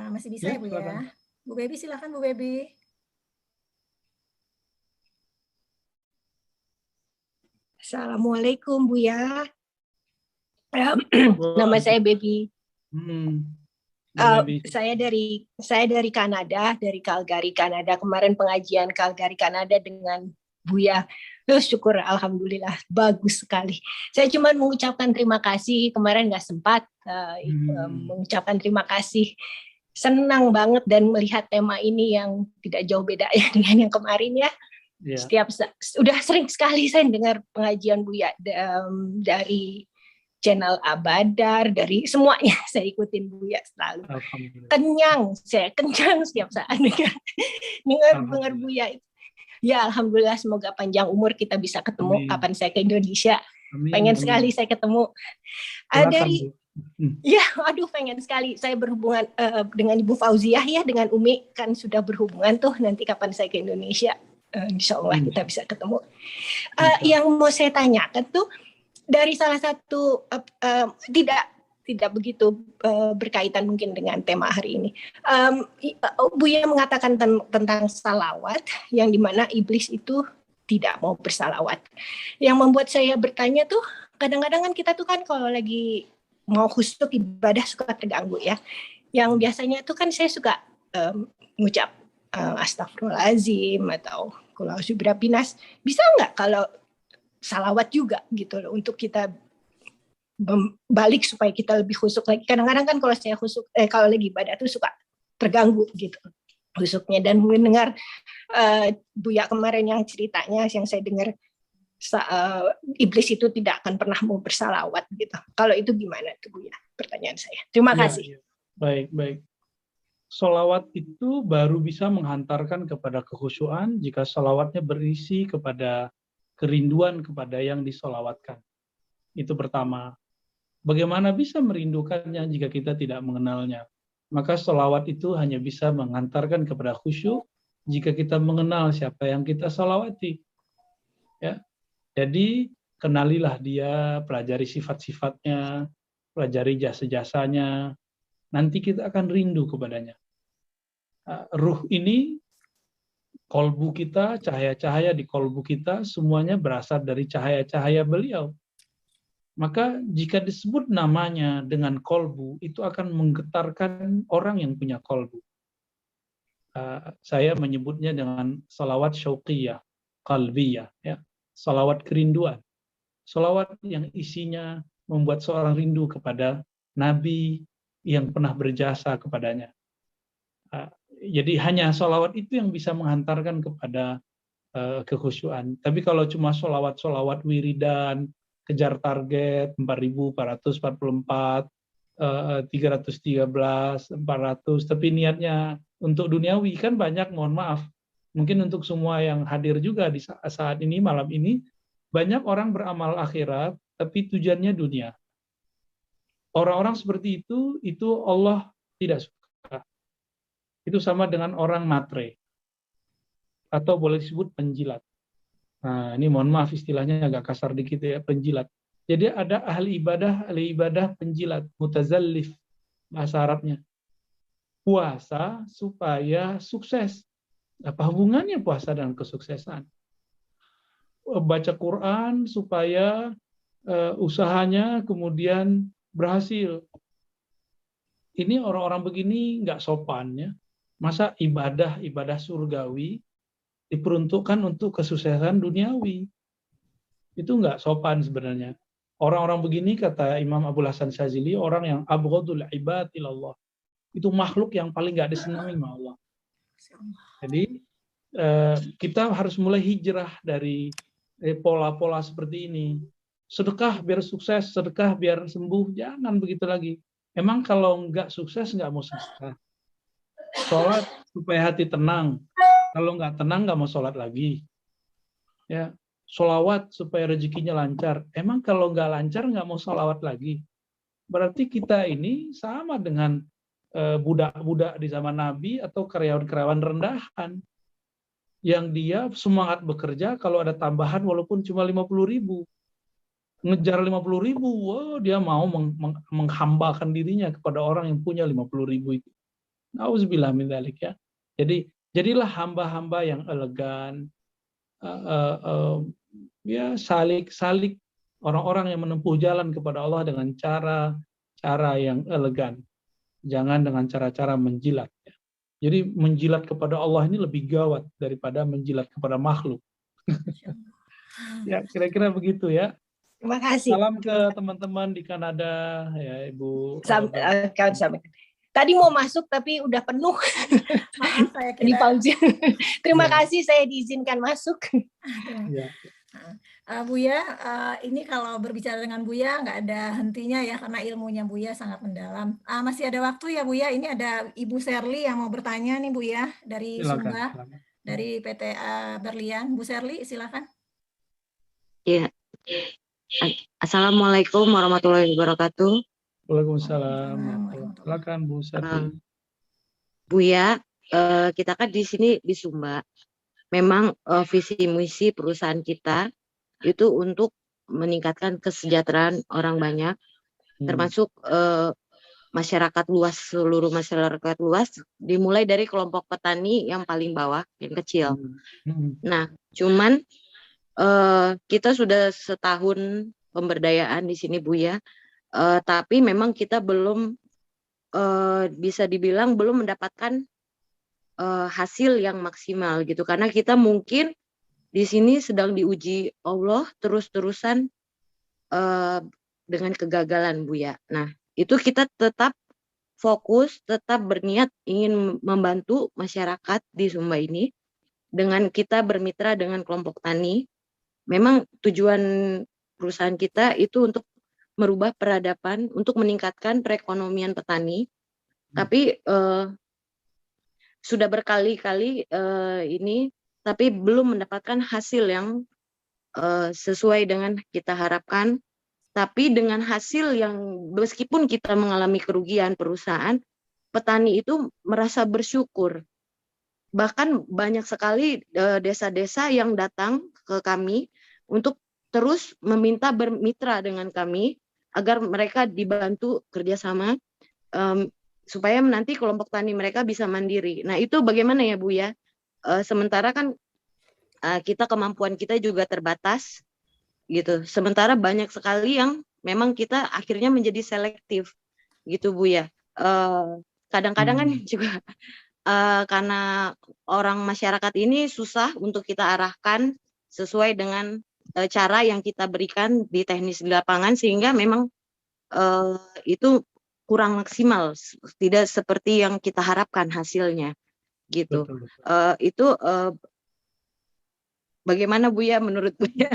Masih bisa ya Bu ya? Bu Baby silakan Bu Baby. Assalamualaikum Bu ya. Nama saya Baby. Saya dari Kanada, dari Calgary, Kanada. Kemarin pengajian Calgary, Kanada dengan Buya. Syukur, alhamdulillah, bagus sekali. Saya cuma mengucapkan terima kasih. Kemarin nggak sempat mengucapkan terima kasih. Senang banget dan melihat tema ini yang tidak jauh beda ya dengan yang kemarin ya. Yeah. Udah sering sekali saya dengar pengajian Buya dari channel Abadar, dari semuanya saya ikutin Buya selalu. Saya kenyang setiap saat dengar Buya itu. Ya, alhamdulillah, semoga panjang umur kita bisa ketemu. Amin. Kapan saya ke Indonesia. Amin. Pengen sekali saya ketemu. Pengen sekali saya berhubungan dengan Ibu Fauziah ya, dengan Umi kan sudah berhubungan tuh. Nanti kapan saya ke Indonesia, insya Allah kita bisa ketemu. Yang mau saya tanyakan tuh dari salah satu tidak begitu berkaitan mungkin dengan tema hari ini. Buya mengatakan tentang salawat, yang dimana iblis itu tidak mau bersalawat. Yang membuat saya bertanya tuh, kadang-kadang kan kita tuh kan kalau lagi mau khusyuk ibadah suka terganggu ya. Yang biasanya tuh kan saya suka ngucap astagfirullahaladzim atau qul a'udzu birabbin nas. Bisa nggak kalau salawat juga gitu loh, untuk kita balik supaya kita lebih khusyuk lagi. Kadang-kadang kan kalau saya khusyuk, kalau lagi ibadah tuh suka terganggu gitu khusyuknya. Dan mendengar Buya kemarin yang ceritanya yang saya dengar, iblis itu tidak akan pernah mau bersalawat gitu. Kalau itu gimana tuh Buya? Pertanyaan saya. Terima kasih. Baik. Salawat itu baru bisa menghantarkan kepada kekhusyuan jika salawatnya berisi kepada kerinduan kepada yang disolawatkan. Itu pertama. Bagaimana bisa merindukannya jika kita tidak mengenalnya? Maka salawat itu hanya bisa mengantarkan kepada khusyuk jika kita mengenal siapa yang kita salawati. Ya. Jadi kenalilah dia, pelajari sifat-sifatnya, pelajari jasa-jasanya. Nanti kita akan rindu kepadanya. Ruh ini, kolbu kita, cahaya-cahaya di kolbu kita, semuanya berasal dari cahaya-cahaya beliau. Maka jika disebut namanya dengan kolbu, itu akan menggetarkan orang yang punya kolbu. Saya menyebutnya dengan salawat syauqiyah, qalbiyah, ya. Salawat kerinduan. Salawat yang isinya membuat seorang rindu kepada Nabi yang pernah berjasa kepadanya. Jadi hanya salawat itu yang bisa menghantarkan kepada kekhusyuan. Tapi kalau cuma salawat-salawat wiridan, kejar target 4.444, 313, 400, tapi niatnya untuk duniawi, kan banyak, mohon maaf. Mungkin untuk semua yang hadir juga di saat ini, malam ini, banyak orang beramal akhirat, tapi tujuannya dunia. Orang-orang seperti itu Allah tidak suka. Itu sama dengan orang matre, atau boleh disebut penjilat. Nah, ini mohon maaf istilahnya agak kasar dikit ya, penjilat. Jadi ada ahli ibadah penjilat, mutazallif bahasa Arabnya. Puasa supaya sukses. Apa hubungannya puasa dengan kesuksesan? Baca Quran supaya usahanya kemudian berhasil. Ini orang-orang begini nggak sopan ya. Masa ibadah surgawi diperuntukkan untuk kesuksesan duniawi? Itu nggak sopan sebenarnya. Orang-orang begini, kata Imam Abul Hasan Syazili, orang yang abghadul ibad ilallah. Itu makhluk yang paling nggak disenangi sama Allah. Jadi kita harus mulai hijrah dari pola-pola seperti ini. Sedekah biar sukses, sedekah biar sembuh, jangan begitu lagi. Emang kalau nggak sukses nggak mau sedekah. Sholat supaya hati tenang. Kalau nggak tenang nggak mau sholat lagi. Ya, sholawat supaya rezekinya lancar. Emang kalau nggak lancar nggak mau sholawat lagi. Berarti kita ini sama dengan budak-budak di zaman Nabi atau karyawan-karyawan rendahan. Yang dia semangat bekerja kalau ada tambahan walaupun cuma 50.000. Ngejar 50.000, wow, dia mau menghambakan dirinya kepada orang yang punya 50.000 itu. Nauzubillah min dzalik ya. Jadi jadilah hamba-hamba yang elegan, ya salik orang-orang yang menempuh jalan kepada Allah dengan cara yang elegan. jangan dengan cara-cara menjilat. Jadi menjilat kepada Allah ini lebih gawat daripada menjilat kepada makhluk. Ya, kira-kira begitu ya. Terima kasih. Salam ke teman-teman di Kanada, ya Ibu. Tadi mau masuk tapi udah penuh. Maaf, saya Di kira. Fauzi. Terima kasih saya diizinkan masuk. Ya. Buya, ini kalau berbicara dengan Buya nggak ada hentinya ya, karena ilmunya Buya sangat mendalam. Masih ada waktu ya Buya, ini ada Ibu Serly yang mau bertanya nih Buya, dari Sumba, dari PT Berlian. Bu Serly, silakan. Iya. Assalamualaikum warahmatullahi wabarakatuh. Waalaikumsalam. Silakan Bu Serly. Buya, kita kan di sini di Sumba. Memang visi misi perusahaan kita itu untuk meningkatkan kesejahteraan orang banyak, termasuk masyarakat luas, seluruh masyarakat luas, dimulai dari kelompok petani yang paling bawah, yang kecil. Nah, cuman kita sudah setahun pemberdayaan di sini Buya, tapi memang kita belum bisa dibilang belum mendapatkan hasil yang maksimal gitu, karena kita mungkin di sini sedang diuji Allah terus-terusan dengan kegagalan Buya. Nah, itu kita tetap fokus, tetap berniat ingin membantu masyarakat di Sumba ini dengan kita bermitra dengan kelompok tani. Memang tujuan perusahaan kita itu untuk merubah peradaban, untuk meningkatkan perekonomian petani. Tapi sudah berkali-kali ini, tapi belum mendapatkan hasil yang sesuai dengan kita harapkan. Tapi dengan hasil yang meskipun kita mengalami kerugian perusahaan, petani itu merasa bersyukur. Bahkan banyak sekali desa-desa yang datang ke kami untuk terus meminta bermitra dengan kami agar mereka dibantu kerjasama supaya nanti kelompok tani mereka bisa mandiri. Nah itu bagaimana ya Bu ya? Sementara kan kita kemampuan kita juga terbatas gitu. Sementara banyak sekali yang memang kita akhirnya menjadi selektif gitu Bu ya. Kadang-kadang kan juga karena orang masyarakat ini susah untuk kita arahkan sesuai dengan cara yang kita berikan di teknis di lapangan, sehingga memang itu kurang maksimal, tidak seperti yang kita harapkan hasilnya gitu. Itu bagaimana Bu ya menurut Bu ya?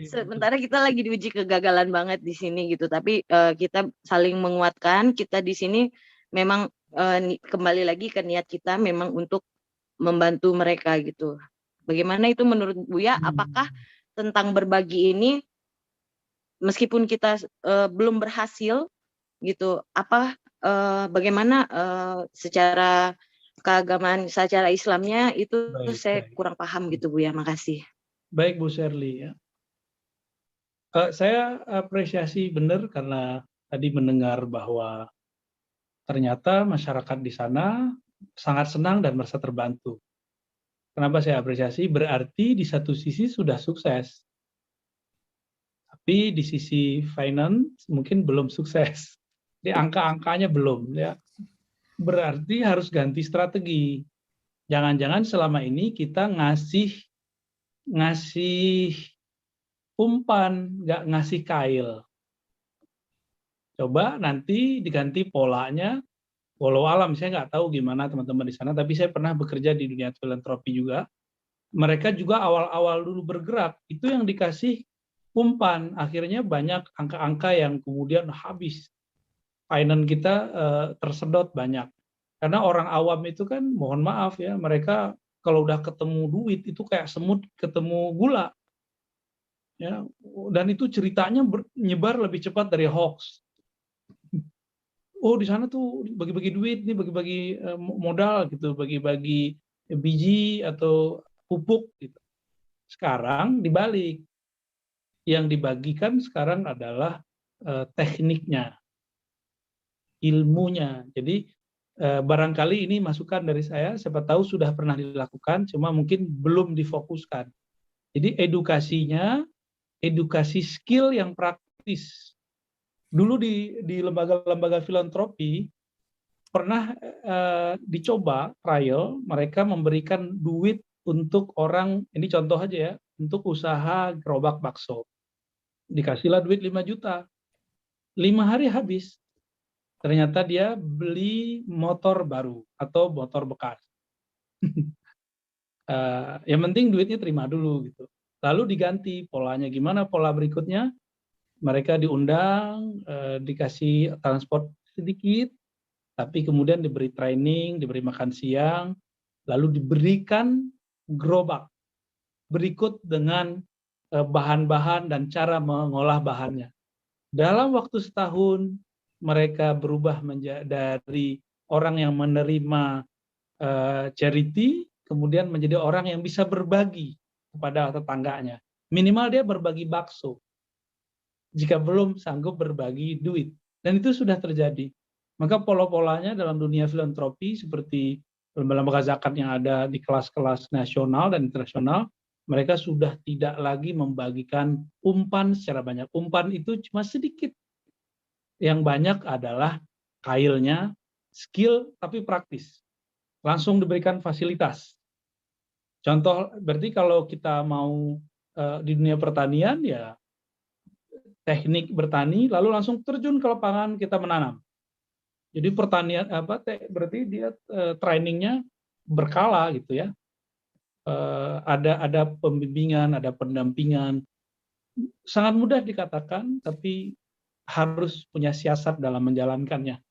Sementara kita lagi diuji kegagalan banget di sini gitu, tapi kita saling menguatkan. Kita di sini memang kembali lagi ke niat kita memang untuk membantu mereka gitu. Bagaimana itu menurut Buya? Apakah tentang berbagi ini meskipun kita belum berhasil gitu, bagaimana secara keagamaan, secara Islamnya itu saya kurang paham gitu Bu ya. Makasih. Baik Bu Serly ya. Saya apresiasi benar karena tadi mendengar bahwa ternyata masyarakat di sana sangat senang dan merasa terbantu. Kenapa saya apresiasi? Berarti di satu sisi sudah sukses. Tapi di sisi finance mungkin belum sukses. Di angka-angkanya belum ya. Berarti harus ganti strategi. Jangan-jangan selama ini kita ngasih umpan, nggak ngasih kail. Coba nanti diganti polanya. Walau alam, saya nggak tahu gimana teman-teman di sana, tapi saya pernah bekerja di dunia filantropi juga. Mereka juga awal-awal dulu bergerak, itu yang dikasih umpan. Akhirnya banyak angka-angka yang kemudian habis. Finance kita tersedot banyak. Karena orang awam itu kan, mohon maaf ya, mereka kalau udah ketemu duit, itu kayak semut ketemu gula. Ya, dan itu ceritanya nyebar lebih cepat dari hoax. Oh di sana tuh bagi-bagi duit, nih bagi-bagi modal gitu, bagi-bagi biji atau pupuk gitu. Sekarang dibalik, yang dibagikan sekarang adalah tekniknya, ilmunya. Jadi barangkali ini masukan dari saya, siapa tahu sudah pernah dilakukan, cuma mungkin belum difokuskan. Jadi edukasinya, edukasi skill yang praktis. Dulu di lembaga-lembaga filantropi pernah dicoba trial, mereka memberikan duit untuk orang, ini contoh aja ya, untuk usaha gerobak bakso. Dikasihlah duit 5 juta. 5 hari habis. Ternyata dia beli motor baru atau motor bekas. Yang penting duitnya terima dulu gitu. Lalu diganti polanya, gimana pola berikutnya? Mereka diundang, dikasih transport sedikit, tapi kemudian diberi training, diberi makan siang, lalu diberikan gerobak berikut dengan bahan-bahan dan cara mengolah bahannya. Dalam waktu setahun, mereka berubah dari orang yang menerima charity, kemudian menjadi orang yang bisa berbagi kepada tetangganya. Minimal dia berbagi bakso, jika belum sanggup berbagi duit. Dan itu sudah terjadi. Maka pola-polanya dalam dunia filantropi seperti lembaga zakat yang ada di kelas-kelas nasional dan internasional, mereka sudah tidak lagi membagikan umpan secara banyak. Umpan itu cuma sedikit. Yang banyak adalah kailnya, skill tapi praktis. Langsung diberikan fasilitas. Contoh, berarti kalau kita mau di dunia pertanian, ya teknik bertani, lalu langsung terjun ke lapangan kita menanam. Jadi pertanian berarti dia trainingnya berkala gitu ya. Ada pembimbingan, ada pendampingan. Sangat mudah dikatakan, tapi harus punya siasat dalam menjalankannya.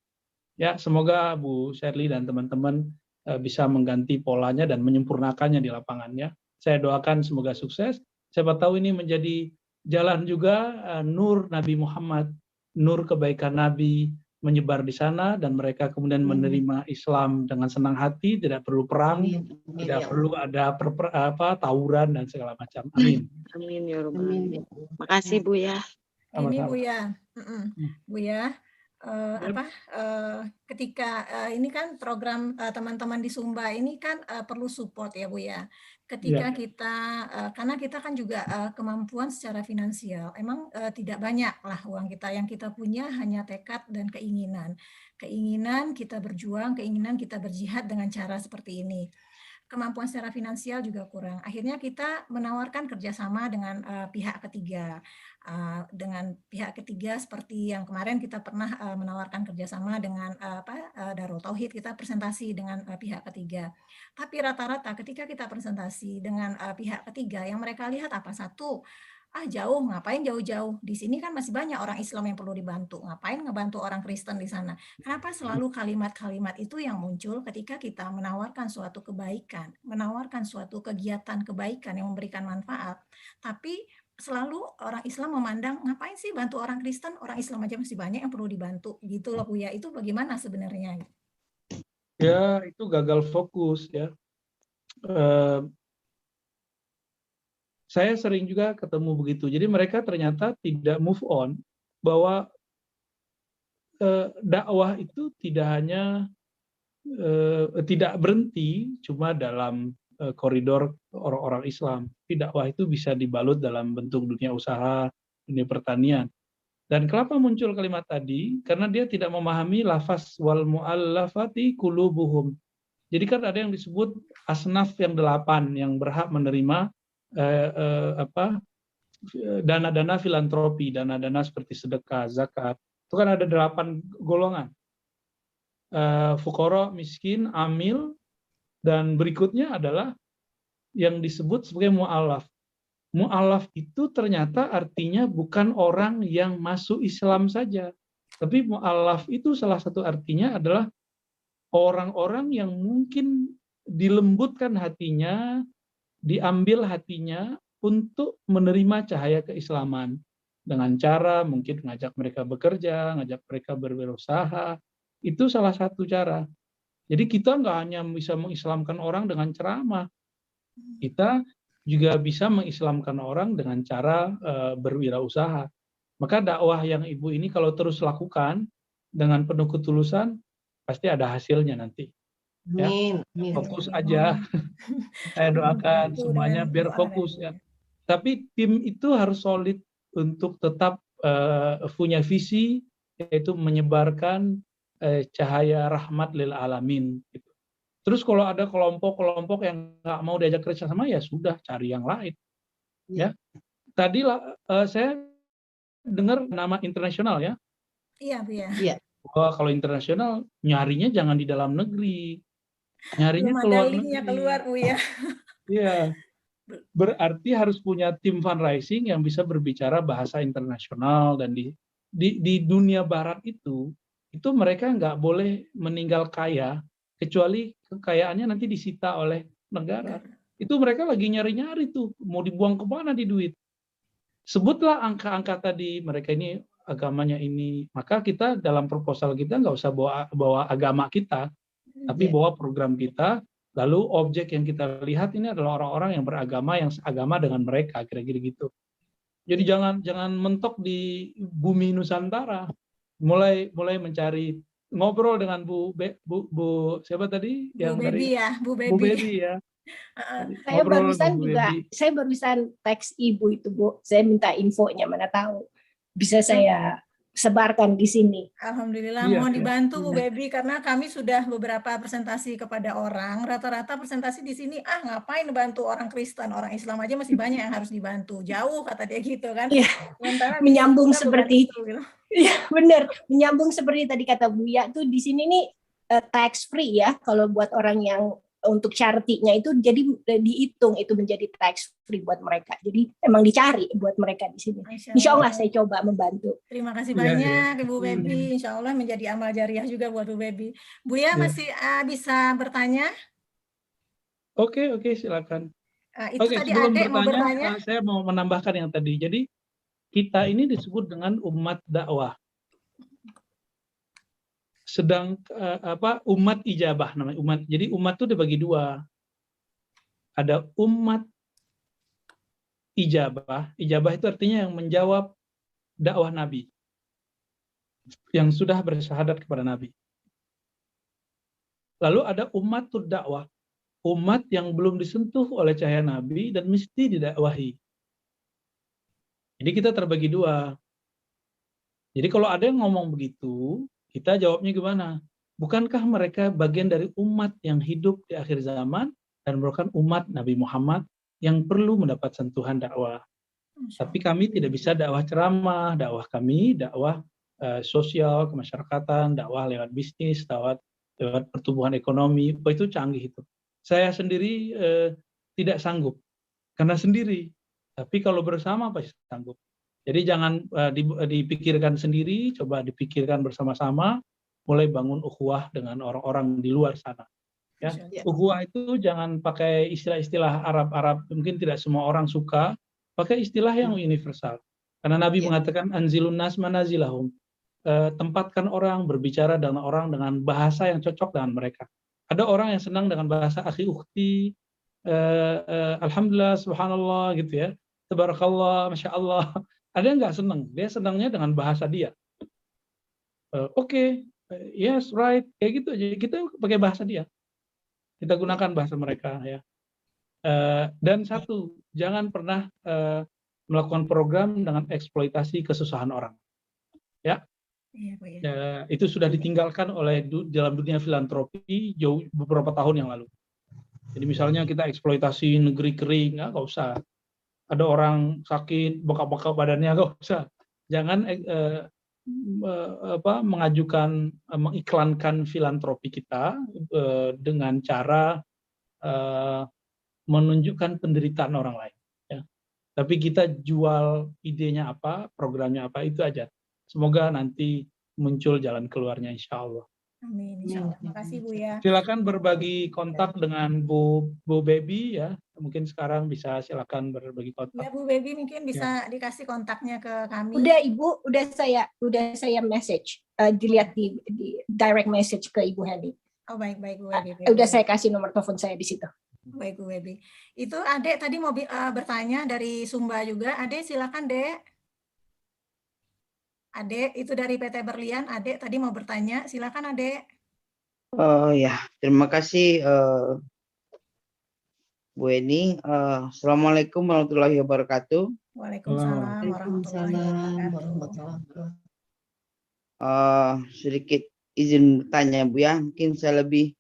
Ya, semoga Bu Sherly dan teman-teman bisa mengganti polanya dan menyempurnakannya di lapangannya. Saya doakan semoga sukses. Siapa tahu ini menjadi jalan juga nur Nabi Muhammad, nur kebaikan Nabi menyebar di sana, dan mereka kemudian menerima Islam dengan senang hati, tidak perlu perang, tidak perlu ada tawuran dan segala macam. Amin. Amin ya Rabbal Alamin. Makasih Bu ya. Ini Bu ya, Bu ya. Ketika ini kan program teman-teman di Sumba ini kan perlu support ya Bu ya. Ketika kita karena kita kan juga kemampuan secara finansial emang tidak banyak lah uang kita, yang kita punya hanya tekad dan keinginan kita berjuang, keinginan kita berjihad dengan cara seperti ini. Kemampuan secara finansial juga kurang. Akhirnya kita menawarkan kerjasama dengan pihak ketiga. Dengan pihak ketiga seperti yang kemarin kita pernah menawarkan kerjasama dengan Darul Tauhid, kita presentasi dengan pihak ketiga. Tapi rata-rata ketika kita presentasi dengan pihak ketiga, yang mereka lihat apa? Satu, jauh, ngapain jauh-jauh? Di sini kan masih banyak orang Islam yang perlu dibantu. Ngapain ngebantu orang Kristen di sana? Kenapa selalu kalimat-kalimat itu yang muncul ketika kita menawarkan suatu kebaikan, menawarkan suatu kegiatan kebaikan yang memberikan manfaat, tapi selalu orang Islam memandang ngapain sih bantu orang Kristen? Orang Islam aja masih banyak yang perlu dibantu. Gitu loh Bu ya. Itu bagaimana sebenarnya? Ya, itu gagal fokus ya. Saya sering juga ketemu begitu. Jadi mereka ternyata tidak move on bahwa dakwah itu tidak hanya tidak berhenti cuma dalam koridor orang-orang Islam. Dakwah itu bisa dibalut dalam bentuk dunia usaha, dunia pertanian. Dan kenapa muncul kalimat tadi? Karena dia tidak memahami lafaz wal mu'allafati qulubuhum. Jadi kan ada yang disebut asnaf yang 8 yang berhak menerima dana-dana filantropi, dana-dana seperti sedekah, zakat. Itu kan ada 8 golongan. Fuqara, miskin, amil, dan berikutnya adalah yang disebut sebagai mu'allaf. Mu'allaf itu ternyata artinya bukan orang yang masuk Islam saja. Tapi mu'allaf itu salah satu artinya adalah orang-orang yang mungkin dilembutkan hatinya, diambil hatinya untuk menerima cahaya keislaman dengan cara mungkin ngajak mereka bekerja, ngajak mereka berwirausaha. Itu salah satu cara. Jadi kita nggak hanya bisa mengislamkan orang dengan ceramah, kita juga bisa mengislamkan orang dengan cara berwirausaha. Maka dakwah yang Ibu ini kalau terus lakukan dengan penuh ketulusan, pasti ada hasilnya nanti. Ya, fokus aja. Saya doakan semuanya biar fokus ya. Tapi tim itu harus solid untuk tetap punya visi, yaitu menyebarkan cahaya rahmat lil alamin. Gitu. Terus kalau ada kelompok-kelompok yang nggak mau diajak kerja sama, ya sudah cari yang lain. Ya, tadi saya dengar nama internasional ya. Iya, Bu ya. Iya. Wah, kalau internasional nyarinya jangan di dalam negeri, nyarinya keluar negeri. Keluar, Bu ya. Iya, berarti harus punya tim fundraising yang bisa berbicara bahasa internasional, dan di dunia barat itu mereka nggak boleh meninggal kaya kecuali kekayaannya nanti disita oleh negara. Itu mereka lagi nyari-nyari tuh mau dibuang kemana di duit. Sebutlah angka-angka tadi, mereka ini agamanya ini, maka kita dalam proposal kita nggak usah bawa agama kita, tapi bawa program kita, lalu objek yang kita lihat ini adalah orang-orang yang beragama, yang seagama dengan mereka, kira-kira gitu. Jadi jangan mentok di bumi Nusantara, mulai mencari, ngobrol dengan Bu siapa tadi yang Bu Baby ya, Bu Baby. Bu Baby ya. Saya barusan teks ibu itu, Bu. Saya minta infonya, mana tahu bisa saya sebarkan di sini. Alhamdulillah, mohon dibantu Bu Baby, karena kami sudah beberapa presentasi kepada orang. Rata-rata presentasi di sini, ngapain bantu orang Kristen, orang Islam aja masih banyak yang harus dibantu. Jauh kata dia gitu kan. Ya, menyambung seperti itu. Gitu. Ya, benar, menyambung seperti tadi kata Buya tuh, di sini nih tax free ya kalau buat orang yang untuk charity-nya itu, jadi dihitung itu menjadi tax free buat mereka. Jadi emang dicari buat mereka di sini. Insya Allah saya coba membantu. Terima kasih banyak Bu Baby. Insya Allah menjadi amal jariah juga buat Bu Baby. Bu ya masih bisa bertanya? Oke, silakan. Itu tadi Adek mau bertanya. Saya mau menambahkan yang tadi. Jadi kita ini disebut dengan umat dakwah. Sedang umat ijabah namanya, umat. Jadi umat itu dibagi dua. Ada umat ijabah. Ijabah itu artinya yang menjawab dakwah Nabi, yang sudah bersyahadat kepada Nabi. Lalu ada umatud dakwah, umat yang belum disentuh oleh cahaya Nabi dan mesti didakwahi. Jadi kita terbagi dua. Jadi kalau ada yang ngomong begitu, kita jawabnya gimana? Bukankah mereka bagian dari umat yang hidup di akhir zaman dan merupakan umat Nabi Muhammad yang perlu mendapat sentuhan dakwah? Tapi kami tidak bisa dakwah ceramah, dakwah kami dakwah sosial, kemasyarakatan, dakwah lewat bisnis, dakwah lewat pertumbuhan ekonomi. Itu canggih itu. Saya sendiri tidak sanggup karena sendiri. Tapi kalau bersama pasti sanggup. Jadi jangan dipikirkan sendiri, coba dipikirkan bersama-sama, mulai bangun ukhuwah dengan orang-orang di luar sana. Ya, ukhuwah itu jangan pakai istilah-istilah Arab-Arab, mungkin tidak semua orang suka, pakai istilah yang universal. Karena Nabi mengatakan anzilun nas manazilahum, tempatkan orang berbicara dengan orang dengan bahasa yang cocok dengan mereka. Ada orang yang senang dengan bahasa akhi ukhti, alhamdulillah, subhanallah gitu ya, tabarakallah, masya Allah. Ada yang nggak senang, dia senangnya dengan bahasa dia. Oke, yes, right, kayak gitu aja. Kita pakai bahasa dia, kita gunakan bahasa mereka ya. Dan satu, jangan pernah melakukan program dengan eksploitasi kesusahan orang. Ya, itu sudah ditinggalkan oleh dalam dunia filantropi jauh beberapa tahun yang lalu. Jadi misalnya kita eksploitasi negeri kering, nggak usah. Ada orang sakit, bengkak-bengkak badannya, nggak usah. Jangan mengiklankan filantropi kita dengan cara menunjukkan penderitaan orang lain. Ya. Tapi kita jual idenya apa, programnya apa, itu aja. Semoga nanti muncul jalan keluarnya, insya Allah. Amin, insya Allah. Terima kasih Bu ya. Silakan berbagi kontak dengan Bu Baby ya. Mungkin sekarang bisa silakan berbagi kontak. Ya Bu Baby mungkin bisa dikasih kontaknya ke kami. Udah Ibu, udah saya message, dilihat di direct message ke Ibu Heni. Oh baik Bu Baby. Udah saya kasih nomor telepon saya di situ. Baik Bu Baby. Itu Adek tadi mau bertanya dari Sumba juga. Adek silakan Dek. Adek, itu dari PT Berlian. Adek tadi mau bertanya, silakan Adek. Ya, terima kasih Bu Eni. Assalamualaikum warahmatullahi wabarakatuh. Waalaikumsalam warahmatullahi wabarakatuh. sedikit izin bertanya Bu ya, mungkin saya lebih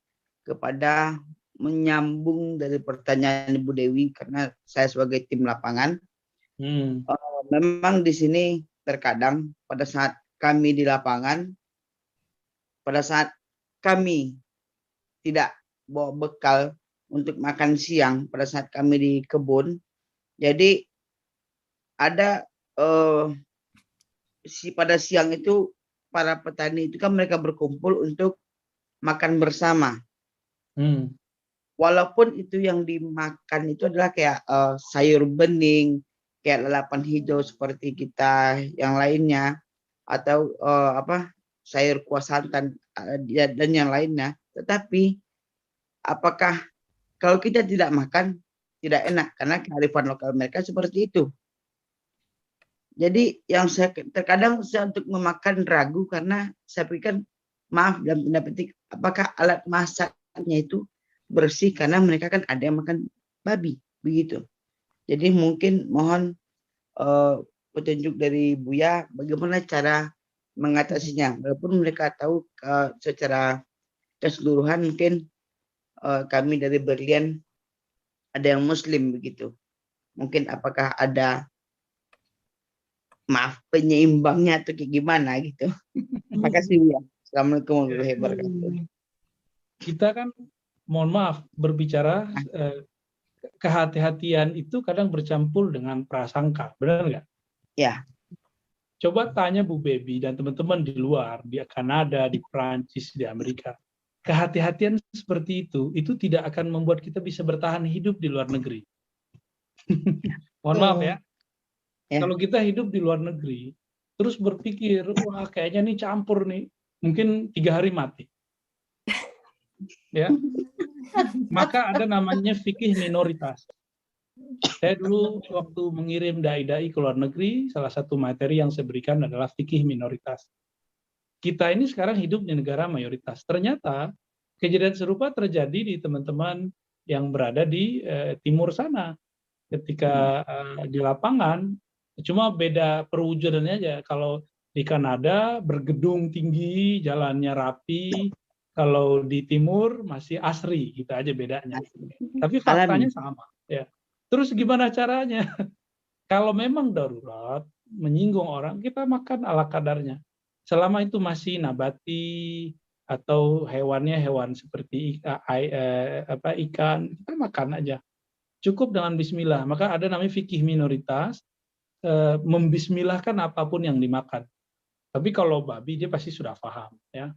kepada menyambung dari pertanyaan Ibu Dewi karena saya sebagai tim lapangan. Memang di sini terkadang pada saat kami di lapangan, pada saat kami tidak bawa bekal untuk makan siang, pada saat kami di kebun, jadi ada pada siang itu para petani itu kan mereka berkumpul untuk makan bersama. Walaupun itu yang dimakan itu adalah kayak sayur bening, kayak lalapan hijau seperti kita yang lainnya, atau sayur kuah santan dan yang lainnya. Tetapi apakah kalau kita tidak makan tidak enak karena kearifan lokal mereka seperti itu. Jadi yang terkadang saya untuk memakan ragu karena saya pikir, maaf dalam tanda petik, apakah alat masaknya itu bersih karena mereka kan ada yang makan babi begitu. Jadi mungkin mohon petunjuk dari Buya bagaimana cara mengatasinya, walaupun mereka tahu secara keseluruhan mungkin kami dari Berlian ada yang Muslim begitu. Mungkin apakah ada penyeimbangnya atau kayak gimana gitu. Terima kasih ya. Assalamualaikum warahmatullahi wabarakatuh. Kita kan mohon maaf berbicara kehati-hatian itu kadang bercampur dengan prasangka, benar nggak? Ya. Coba tanya Bu Baby dan teman-teman di luar, di Kanada, di Prancis, di Amerika. Kehati-hatian seperti itu tidak akan membuat kita bisa bertahan hidup di luar negeri. Mohon maaf ya. Kalau kita hidup di luar negeri, terus berpikir, wah kayaknya nih campur nih, mungkin 3 hari mati. Ya, maka ada namanya fikih minoritas. Saya dulu waktu mengirim dai-dai ke luar negeri, salah satu materi yang saya berikan adalah fikih minoritas. Kita ini sekarang hidup di negara mayoritas. Ternyata kejadian serupa terjadi di teman-teman yang berada di timur sana. Ketika di lapangan, cuma beda perwujudannya aja. Kalau di Kanada bergedung tinggi, jalannya rapi. Kalau di timur masih asri, gitu aja bedanya. Tapi faktanya sama. Ya. Terus gimana caranya? Kalau memang darurat, menyinggung orang, kita makan ala kadarnya. Selama itu masih nabati atau hewannya hewan seperti ikan, kita makan aja. Cukup dengan bismillah. Maka ada namanya fikih minoritas, membismillahkan apapun yang dimakan. Tapi kalau babi dia pasti sudah paham, ya.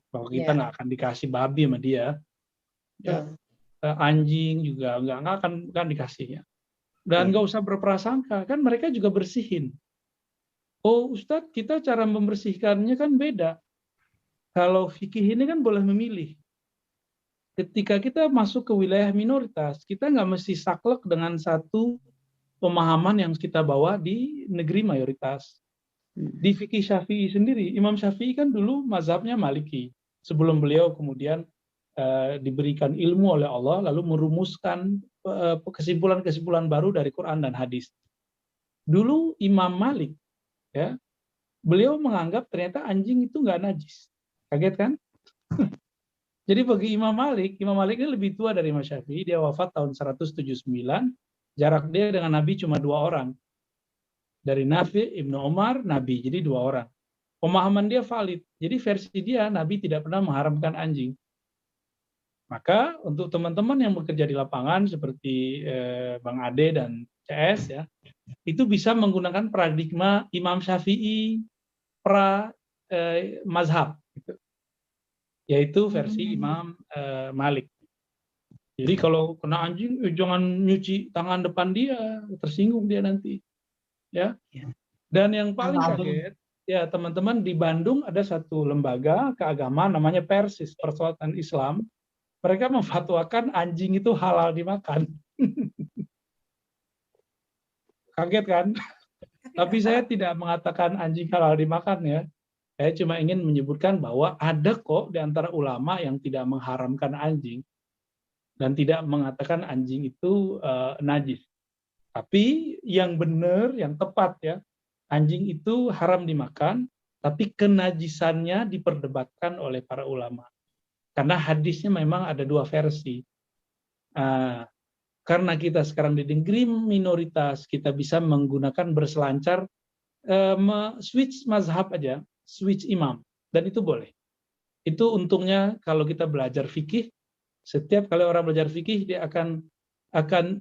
Bahwa kita nggak akan dikasih babi sama dia, ya. Anjing juga nggak akan dikasihnya. Dan nggak usah berprasangka, kan mereka juga bersihin. Oh Ustadz, kita cara membersihkannya kan beda. Kalau fikih ini kan boleh memilih. Ketika kita masuk ke wilayah minoritas, kita nggak mesti saklek dengan satu pemahaman yang kita bawa di negeri mayoritas. Di fikih Syafi'i sendiri, Imam Syafi'i kan dulu mazhabnya Maliki. Sebelum beliau kemudian diberikan ilmu oleh Allah, lalu merumuskan kesimpulan-kesimpulan baru dari Quran dan hadis. Dulu Imam Malik, ya, beliau menganggap ternyata anjing itu nggak najis. Kaget kan? Jadi bagi Imam Malik ini lebih tua dari Imam Syafi'i, dia wafat tahun 179, jarak dia dengan Nabi cuma 2 orang. Dari Nafi, Ibnu Umar, Nabi, jadi 2 orang. Pemahaman dia valid. Jadi versi dia, Nabi tidak pernah mengharamkan anjing. Maka untuk teman-teman yang bekerja di lapangan seperti Bang Ade dan CS, ya, itu bisa menggunakan paradigma Imam Syafi'i mazhab, gitu. Yaitu versi Imam Malik. Jadi kalau kena anjing, jangan nyuci tangan depan dia, tersinggung dia nanti. Ya. Dan yang paling kaget, ya teman-teman, di Bandung ada satu lembaga keagamaan namanya Persis, Persaudaraan Islam. Mereka memfatwakan anjing itu halal dimakan. Kaget kan? Tapi saya tidak mengatakan anjing halal dimakan, ya. Saya cuma ingin menyebutkan bahwa ada kok di antara ulama yang tidak mengharamkan anjing dan tidak mengatakan anjing itu najis. Tapi yang benar, yang tepat, ya, anjing itu haram dimakan tapi kenajisannya diperdebatkan oleh para ulama. Karena hadisnya memang ada dua versi. Karena kita sekarang di negeri minoritas, kita bisa menggunakan berselancar, switch mazhab aja, switch imam, dan itu boleh. Itu untungnya kalau kita belajar fikih. Setiap kali orang belajar fikih, dia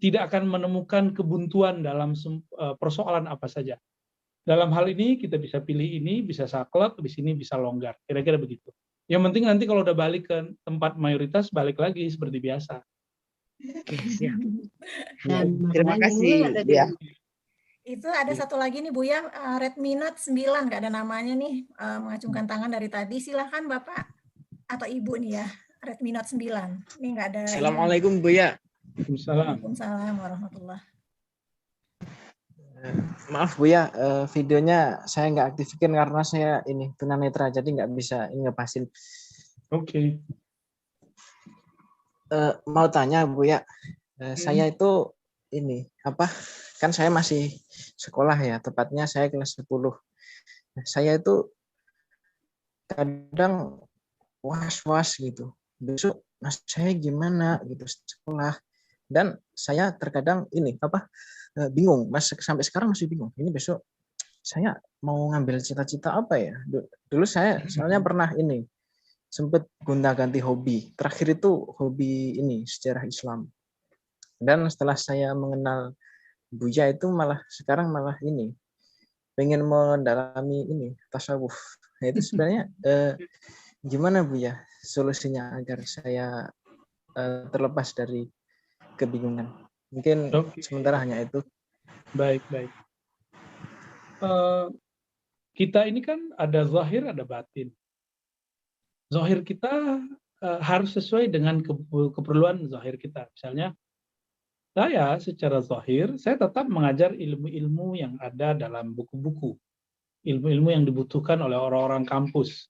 tidak akan menemukan kebuntuan dalam persoalan apa saja. Dalam hal ini kita bisa pilih ini, bisa saklek, di sini bisa longgar. Kira-kira begitu. Yang penting nanti kalau udah balik ke tempat mayoritas, balik lagi seperti biasa. Terima kasih. Ya. Itu ada satu lagi nih Buya, Redmi Note 9, nggak ada namanya nih, mengacungkan tangan dari tadi. Silahkan Bapak atau Ibu nih ya, Redmi Note 9. Ini nggak ada. Assalamualaikum Buya. Waalaikumsalam warahmatullahi. Maaf Buya, videonya saya nggak aktifkan karena saya ini tunanetra, jadi nggak bisa ngepasin. Oke. Mau tanya Buya, saya itu ini kan saya masih sekolah ya, tepatnya saya kelas 10. Saya itu kadang was-was gitu. Besok saya gimana gitu sekolah. Dan saya terkadang bingung, sampai sekarang masih bingung. Ini besok saya mau ngambil cita-cita apa ya? Dulu saya soalnya pernah sempat gonta-ganti hobi. Terakhir itu hobi sejarah Islam. Dan setelah saya mengenal Buya itu sekarang malah pengen mendalami tasawuf. Nah, itu sebenarnya gimana Buya solusinya agar saya terlepas dari kebingungan? Mungkin sementara hanya itu. Baik. Kita ini kan ada zahir, ada batin. Zahir kita harus sesuai dengan keperluan zahir kita. Misalnya, saya secara zahir, saya tetap mengajar ilmu-ilmu yang ada dalam buku-buku. Ilmu-ilmu yang dibutuhkan oleh orang-orang kampus.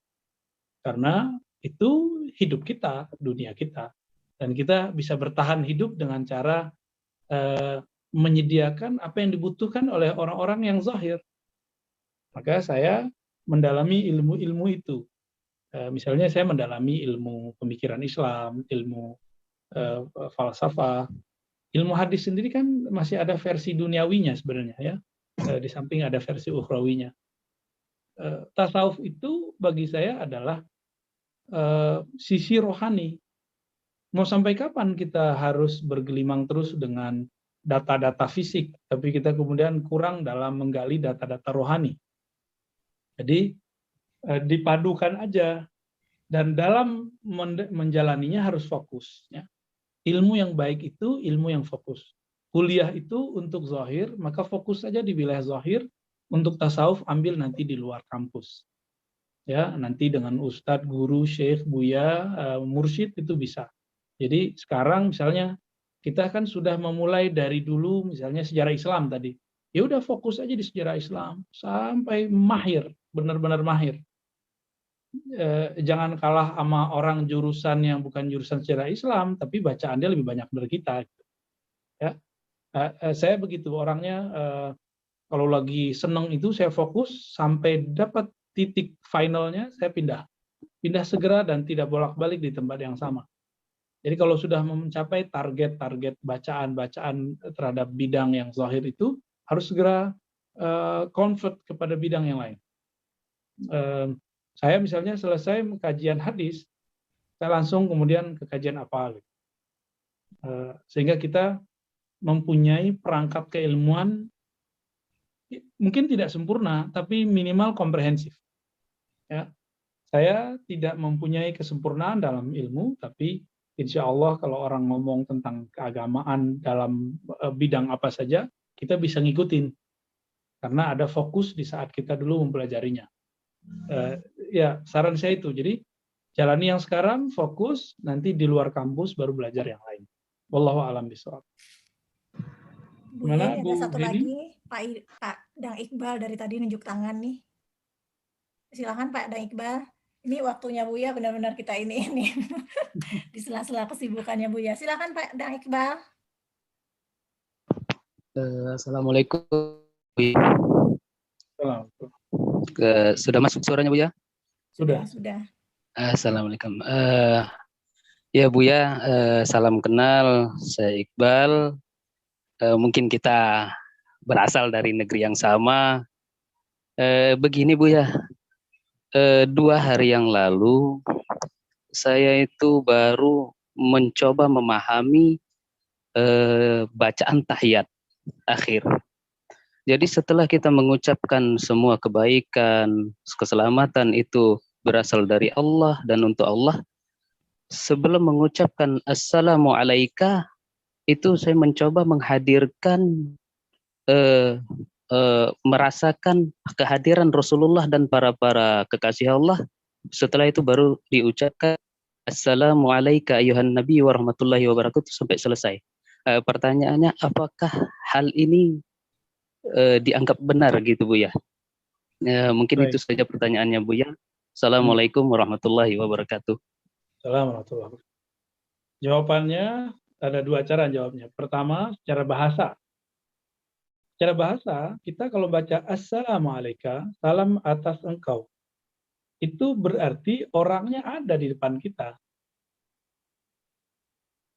Karena itu hidup kita, dunia kita. Dan kita bisa bertahan hidup dengan cara menyediakan apa yang dibutuhkan oleh orang-orang yang zahir. Maka saya mendalami ilmu-ilmu itu. Misalnya saya mendalami ilmu pemikiran Islam, ilmu falsafah. Ilmu hadis sendiri kan masih ada versi duniawinya sebenarnya ya. Di samping ada versi ukhrawinya. Tasawuf itu bagi saya adalah sisi rohani. Mau sampai kapan kita harus bergelimang terus dengan data-data fisik, tapi kita kemudian kurang dalam menggali data-data rohani. Jadi dipadukan aja, dan dalam menjalaninya harus fokus. Ya. Ilmu yang baik itu ilmu yang fokus. Kuliah itu untuk zahir, maka fokus saja di wilayah zahir. Untuk tasawuf ambil nanti di luar kampus. Ya, nanti dengan ustadz, guru, syekh, buya, mursyid itu bisa. Jadi sekarang misalnya kita kan sudah memulai dari dulu misalnya sejarah Islam tadi. Ya udah fokus aja di sejarah Islam sampai mahir, benar-benar mahir. Jangan kalah sama orang jurusan yang bukan jurusan sejarah Islam, tapi bacaan dia lebih banyak dari kita. Ya, saya begitu orangnya. Kalau lagi seneng itu saya fokus sampai dapat titik finalnya, saya pindah segera dan tidak bolak-balik di tempat yang sama. Jadi kalau sudah mencapai target bacaan terhadap bidang yang zahir itu, harus segera convert kepada bidang yang lain. Saya misalnya selesai kajian hadis, saya langsung kemudian ke kajian apa, sehingga kita mempunyai perangkat keilmuan mungkin tidak sempurna, tapi minimal komprehensif. Ya, saya tidak mempunyai kesempurnaan dalam ilmu, tapi insya Allah kalau orang ngomong tentang keagamaan dalam bidang apa saja, kita bisa ngikutin, karena ada fokus di saat kita dulu mempelajarinya. Ya, saran saya itu. Jadi jalani yang sekarang, fokus, nanti di luar kampus baru belajar yang lain. Wallahu a'lam bishawab. Ada satu lagi, Pak Dang Iqbal dari tadi nunjuk tangan nih. Silakan Pak Dang Iqbal. Ini waktunya Buya benar-benar kita ini di sela-sela kesibukannya Buya. Silakan Pak Dang Iqbal. Assalamualaikum. Sudah masuk suaranya Bu ya? Sudah. Assalamualaikum. Ya Bu ya, salam kenal. Saya Iqbal. Mungkin kita berasal dari negeri yang sama. Begini Bu ya, 2 hari yang lalu saya itu baru mencoba memahami bacaan tahiyat akhir. Jadi setelah kita mengucapkan semua kebaikan, keselamatan itu berasal dari Allah dan untuk Allah, sebelum mengucapkan assalamu alaika, itu saya mencoba menghadirkan, merasakan kehadiran Rasulullah dan para kekasih Allah. Setelah itu baru diucapkan assalamu alaika ayuhan nabi warahmatullahi wabarakatuh sampai selesai. Pertanyaannya, apakah hal ini dianggap benar gitu Bu ya? Mungkin itu saja pertanyaannya Bu ya. Assalamualaikum warahmatullahi wabarakatuh. Assalamualaikum warahmatullahi wabarakatuh. Jawabannya ada 2 cara jawabnya. Pertama, secara bahasa. Secara bahasa, kita kalau baca assalamualaikum, salam atas engkau, itu berarti orangnya ada di depan kita.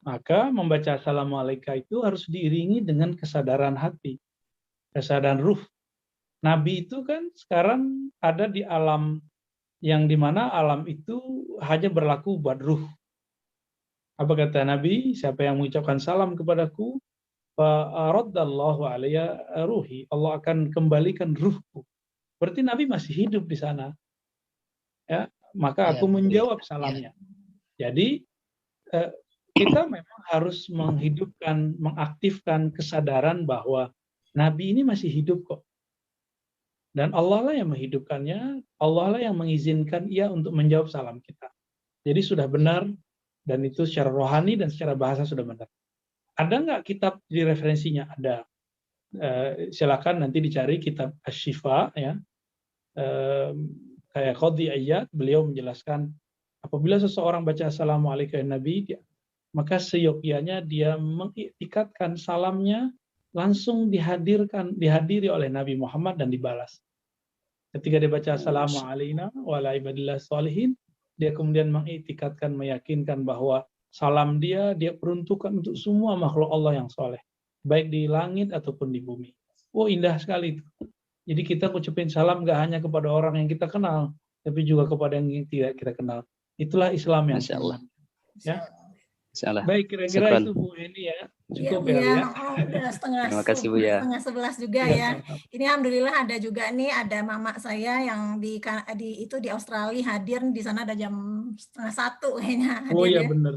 Maka membaca assalamualaikum itu harus diiringi dengan kesadaran hati. Kesadaran ruh. Nabi itu kan sekarang ada di alam yang dimana alam itu hanya berlaku buat ruh. Apa kata Nabi? Siapa yang mengucapkan salam kepadaku, faraddallahu alayya ruhi. Allah akan kembalikan ruhku. Berarti Nabi masih hidup di sana. Ya, maka aku menjawab salamnya. Jadi kita memang harus menghidupkan, mengaktifkan kesadaran bahwa Nabi ini masih hidup kok. Dan Allah lah yang menghidupkannya, Allah lah yang mengizinkan ia untuk menjawab salam kita. Jadi sudah benar, dan itu secara rohani dan secara bahasa sudah benar. Ada nggak kitab di referensinya? Ada. Silakan nanti dicari kitab Asy-Syifa ya. Kayak Qadhi Iyad, beliau menjelaskan apabila seseorang baca assalamualaikum Nabi, maka seyogyanya dia mengiktikadkan salamnya langsung dihadiri oleh Nabi Muhammad dan dibalas. Ketika dia baca assalamu alaina wa ala ibadillah sholihin, dia kemudian mengiktikadkan, meyakinkan bahwa salam dia peruntukan untuk semua makhluk Allah yang soleh, baik di langit ataupun di bumi. Oh, indah sekali itu. Jadi kita ucapin salam gak hanya kepada orang yang kita kenal, tapi juga kepada yang tidak kita kenal. Itulah Islam yang Masya Allah. Ya. Salah. Baik, kira-kira itu Bu Eni ya. Cukup ya. Udah Terima kasih Bu ya. setengah 11 juga ya. Ini alhamdulillah ada juga nih, ada mama saya yang di Australia hadir di sana, ada jam 12:30 kayaknya. Oh iya benar.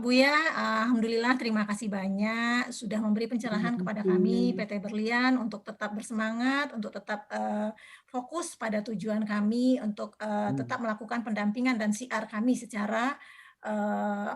Buya, alhamdulillah terima kasih banyak sudah memberi pencerahan kepada kami PT Berlian untuk tetap bersemangat, untuk tetap fokus pada tujuan kami untuk tetap melakukan pendampingan dan siar kami secara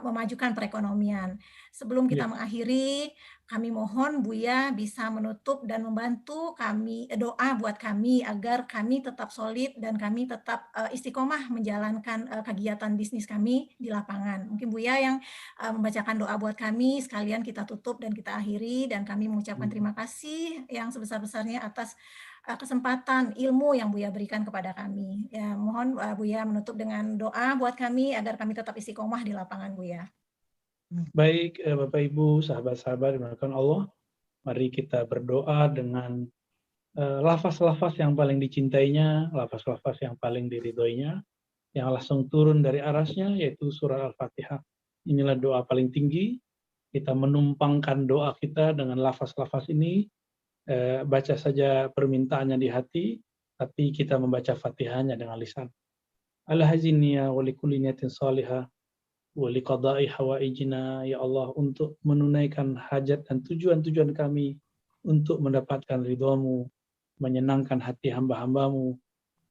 memajukan perekonomian. Sebelum kita mengakhiri, kami mohon Buya bisa menutup dan membantu kami, doa buat kami agar kami tetap solid dan kami tetap istiqomah menjalankan kegiatan bisnis kami di lapangan. Mungkin Buya yang membacakan doa buat kami, sekalian kita tutup dan kita akhiri, dan kami mengucapkan terima kasih yang sebesar-besarnya atas kesempatan ilmu yang Buya berikan kepada kami. Ya, mohon Buya menutup dengan doa buat kami agar kami tetap istiqomah di lapangan Buya. Baik, Bapak Ibu, sahabat-sahabat dimuliakan Allah, mari kita berdoa dengan lafaz-lafaz yang paling dicintainya, lafaz-lafaz yang paling diridhoinya, yang langsung turun dari arasnya, yaitu surah Al-Fatihah. Inilah doa paling tinggi. Kita menumpangkan doa kita dengan lafaz-lafaz ini. Baca saja permintaannya di hati, tapi kita membaca Fatihahnya dengan lisan. Al-hazinniya wa likulli niyatin salihah wa liqada'i hawaijina, ya Allah, untuk menunaikan hajat dan tujuan-tujuan kami, untuk mendapatkan ridhamu, menyenangkan hati hamba-hambamu.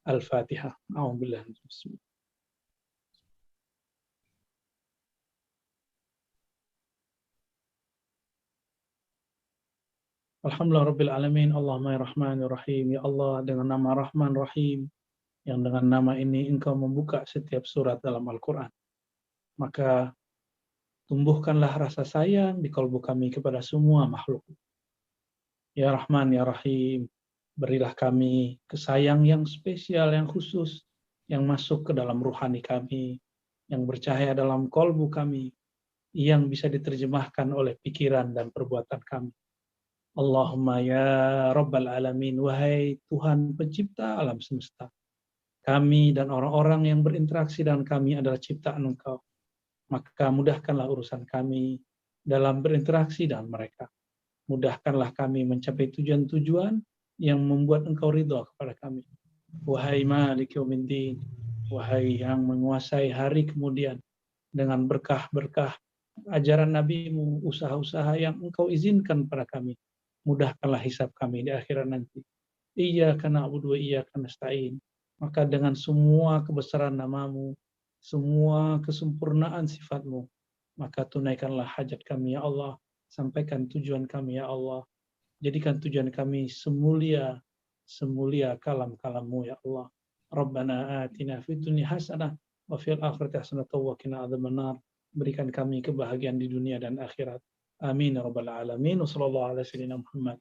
Al-Fatihah. A'udzubillahi bismillah. Alhamdulillah Rabbil Alamin, Allahumma ya Rahman ya Rahim. Ya Allah, dengan nama Rahman Rahim, yang dengan nama ini Engkau membuka setiap surat dalam Al-Quran, maka tumbuhkanlah rasa sayang di kalbu kami kepada semua makhluk. Ya Rahman ya Rahim, Berilah kami kesayang yang spesial, yang khusus, yang masuk ke dalam ruhani kami, yang bercahaya dalam kolbu kami, yang bisa diterjemahkan oleh pikiran dan perbuatan kami. Allahumma ya Rabbal Alamin, wahai Tuhan pencipta alam semesta. Kami dan orang-orang yang berinteraksi dengan kami adalah ciptaan Engkau. Maka mudahkanlah urusan kami dalam berinteraksi dengan mereka. Mudahkanlah kami mencapai tujuan-tujuan yang membuat Engkau ridha kepada kami. Wahai Malik Yaumiddin, wahai yang menguasai hari kemudian, dengan berkah-berkah ajaran Nabi-Mu, usaha-usaha yang Engkau izinkan pada kami, mudahkanlah hisab kami di akhirat nanti. Iyyaka na'budu wa iyyaka nasta'in. Maka dengan semua kebesaran nama-Mu, semua kesempurnaan sifat-Mu, maka tunaikanlah hajat kami ya Allah, sampaikan tujuan kami ya Allah, jadikan tujuan kami semulia kalam-kalam-Mu ya Allah. Rabbana atina fid dunya hasanah wa fil akhirati hasanah wa qina adzabannar. Berikan kami kebahagiaan di dunia dan akhirat. Amin ya rabbal alamin. Wassallallahu ala sayyidina Muhammad